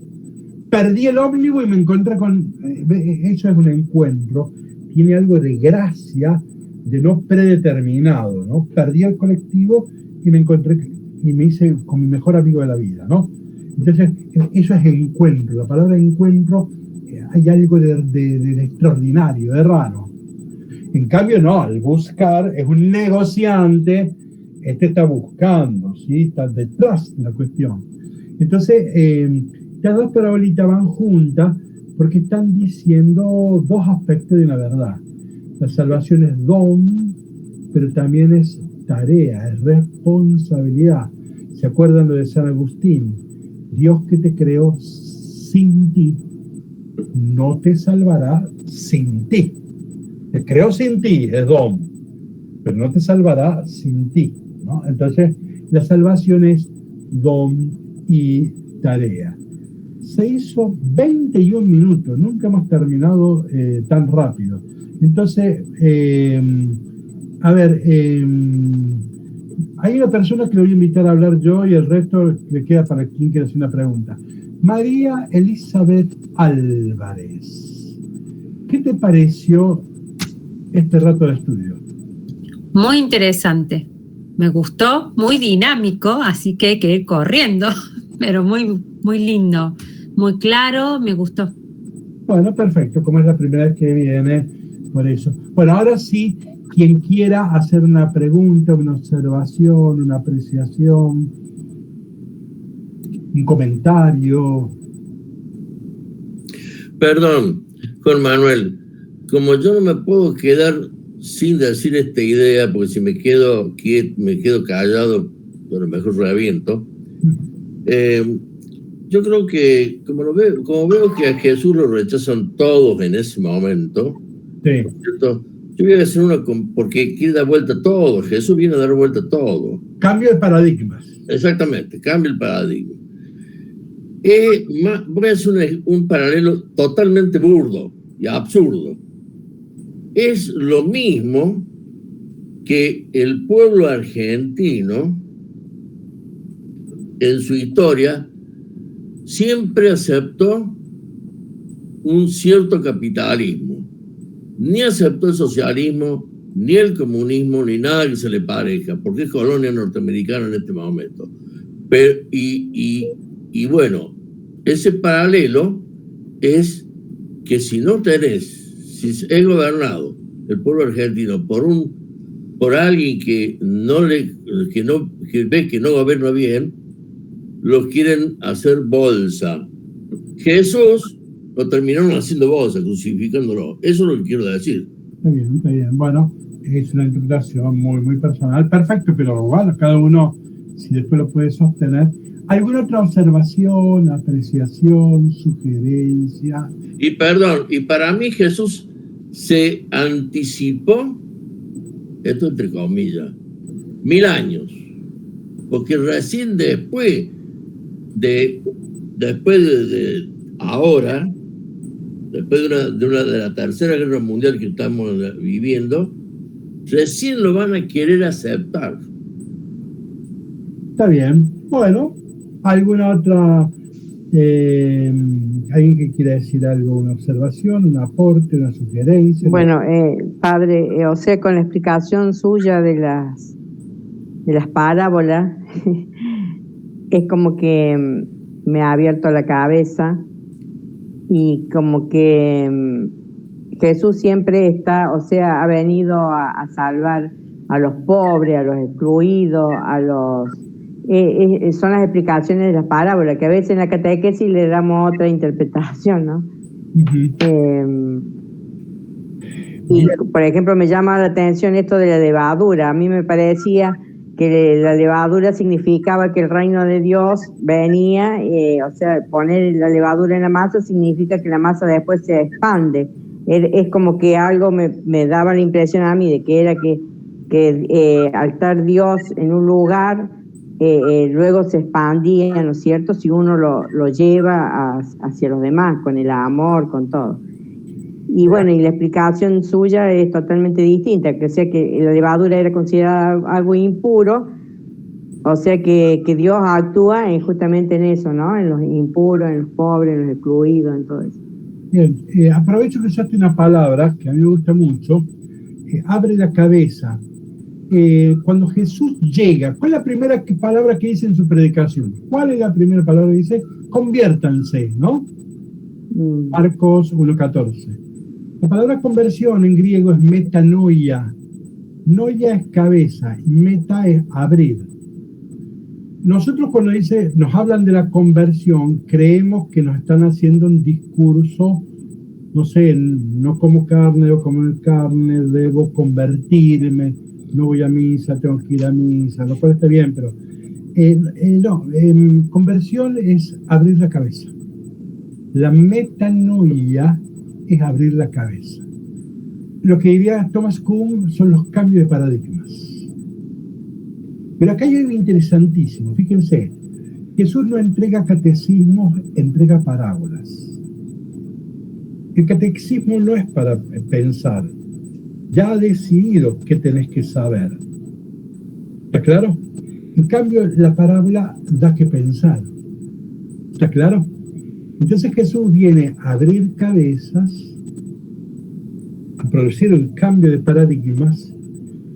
Perdí el ómnibus y me encontré con... Eso es un encuentro, tiene algo de gracia, de no predeterminado, ¿no? Perdí el colectivo y me encontré y me hice con mi mejor amigo de la vida, ¿no? Entonces, eso es encuentro. La palabra encuentro, hay algo de extraordinario, de raro. En cambio, no, al buscar es un negociante, está buscando, ¿sí? Está detrás de la cuestión. Entonces, las dos parabolitas van juntas porque están diciendo dos aspectos de una verdad. La salvación es don, pero también es tarea, es responsabilidad. ¿Se acuerdan lo de San Agustín? Dios que te creó sin ti, no te salvará sin ti. Te creó sin ti, es don, pero no te salvará sin ti, ¿no? Entonces, la salvación es don y tarea. Se hizo 21 minutos, nunca hemos terminado tan rápido. Entonces, a ver, hay una persona que le voy a invitar a hablar yo y el resto le queda para quien quiera hacer una pregunta. María Elizabeth Álvarez, ¿qué te pareció este rato de estudio? Muy interesante, me gustó, muy dinámico, así que hay que ir corriendo, pero muy lindo, muy claro, me gustó. Bueno, perfecto, como es la primera vez que viene, por eso. Bueno, ahora sí, quien quiera hacer una pregunta, una observación, una apreciación, un comentario. Perdón, Juan Manuel, como yo no me puedo quedar sin decir esta idea, porque si me quedo callado, a lo mejor reviento. Yo creo que, como veo que a Jesús lo rechazan todos en ese momento, sí. ¿Cierto? Yo voy a hacer una, porque quiere dar vuelta a todo, Jesús viene a dar vuelta a todo. Cambio de paradigmas. Exactamente, cambia el paradigma. Voy a hacer un paralelo totalmente burdo y absurdo. Es lo mismo que el pueblo argentino, en su historia, siempre aceptó un cierto capitalismo. Ni aceptó el socialismo, ni el comunismo, ni nada que se le parezca, porque es colonia norteamericana en este momento. Pero, y bueno, ese paralelo es que si es gobernado el pueblo argentino por alguien que ve que no gobierna bien, lo quieren hacer bolsa. Jesús lo terminaron haciendo bolsa, crucificándolo. Eso es lo que quiero decir. Está bien. Bueno, es una interpretación muy personal. Perfecto, pero bueno, cada uno, si después lo puede sostener. ¿Alguna otra observación, apreciación, sugerencia? Y perdón, y para mí Jesús se anticipó, esto entre comillas, 1000 años, porque recién después de ahora, después de la tercera guerra mundial que estamos viviendo, recién lo van a querer aceptar. Está bien. Bueno, ¿alguna otra, alguien que quiera decir algo, una observación, un aporte, una sugerencia? Bueno, padre, o sea, con la explicación suya de las parábolas, es como que me ha abierto la cabeza y como que Jesús siempre está, o sea, ha venido a salvar a los pobres, a los excluidos, a los... son las explicaciones de las parábolas, que a veces en la catequesis le damos otra interpretación, ¿no? Y, por ejemplo, me llama la atención esto de la levadura. A mí me parecía que la levadura significaba que el reino de Dios venía, o sea, poner la levadura en la masa significa que la masa después se expande. Es como que algo me daba la impresión a mí de que era que al estar Dios en un lugar, luego se expandía, ¿no es cierto? Si uno lo lleva hacia los demás, con el amor, con todo. Y bueno, y la explicación suya es totalmente distinta, que o sea que la levadura era considerada algo impuro, o sea que Dios actúa justamente en eso, ¿no? En los impuros, en los pobres, en los excluidos, en todo eso. Bien, aprovecho que usaste una palabra que a mí me gusta mucho, abre la cabeza. Cuando Jesús llega, ¿cuál es la primera palabra que dice en su predicación? ¿Cuál es la primera palabra que dice? Conviértanse, ¿no? Marcos 1:14. La palabra conversión en griego es metanoia. Noia es cabeza y meta es abrir. Nosotros cuando nos hablan de la conversión, creemos que nos están haciendo un discurso, no sé, no como carne, debo comer carne, debo convertirme, no voy a misa, tengo que ir a misa, lo cual está bien, pero conversión es abrir la cabeza. La metanoia es abrir la cabeza. Lo que diría Thomas Kuhn son los cambios de paradigmas. Pero acá hay algo interesantísimo, fíjense, Jesús no entrega catecismos, entrega parábolas. El catecismo no es para pensar, ya ha decidido qué tenés que saber. ¿Está claro? En cambio, la parábola da que pensar. ¿Está claro? Entonces Jesús viene a abrir cabezas, a producir un cambio de paradigmas,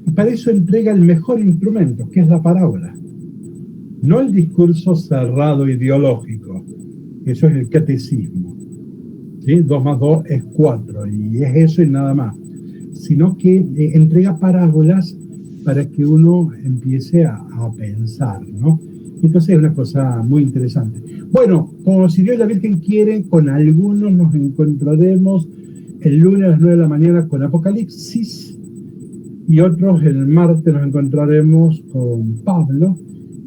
y para eso entrega el mejor instrumento, que es la parábola. No el discurso cerrado ideológico, eso es el catecismo. ¿Sí? 2 más 2 es 4, y es eso y nada más. Sino que entrega parábolas para que uno empiece a pensar, ¿no? Entonces es una cosa muy interesante. Bueno, como si Dios y la Virgen quieren, con algunos nos encontraremos el lunes a las 9 de la mañana con Apocalipsis, y otros el martes nos encontraremos con Pablo,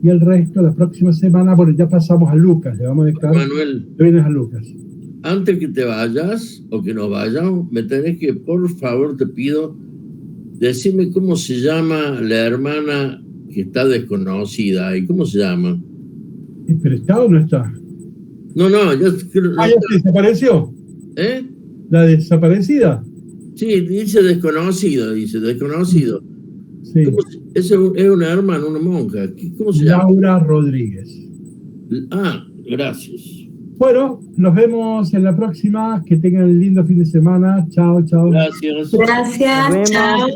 y el resto la próxima semana, bueno, ya pasamos a Lucas, le vamos a dejar. Manuel, vienes a Lucas. Antes que te vayas, o que nos vayamos, me tenés que, por favor, te pido, decirme cómo se llama la hermana que está desconocida, ¿y cómo se llama? ¿Pero está o no está? No, ya desapareció. ¿Eh? ¿La desaparecida? Sí, dice desconocido. Sí. Es una hermana, una monja. ¿Cómo se llama? Laura Rodríguez. Gracias. Bueno, nos vemos en la próxima. Que tengan un lindo fin de semana. Chao. Gracias. Gracias, chao.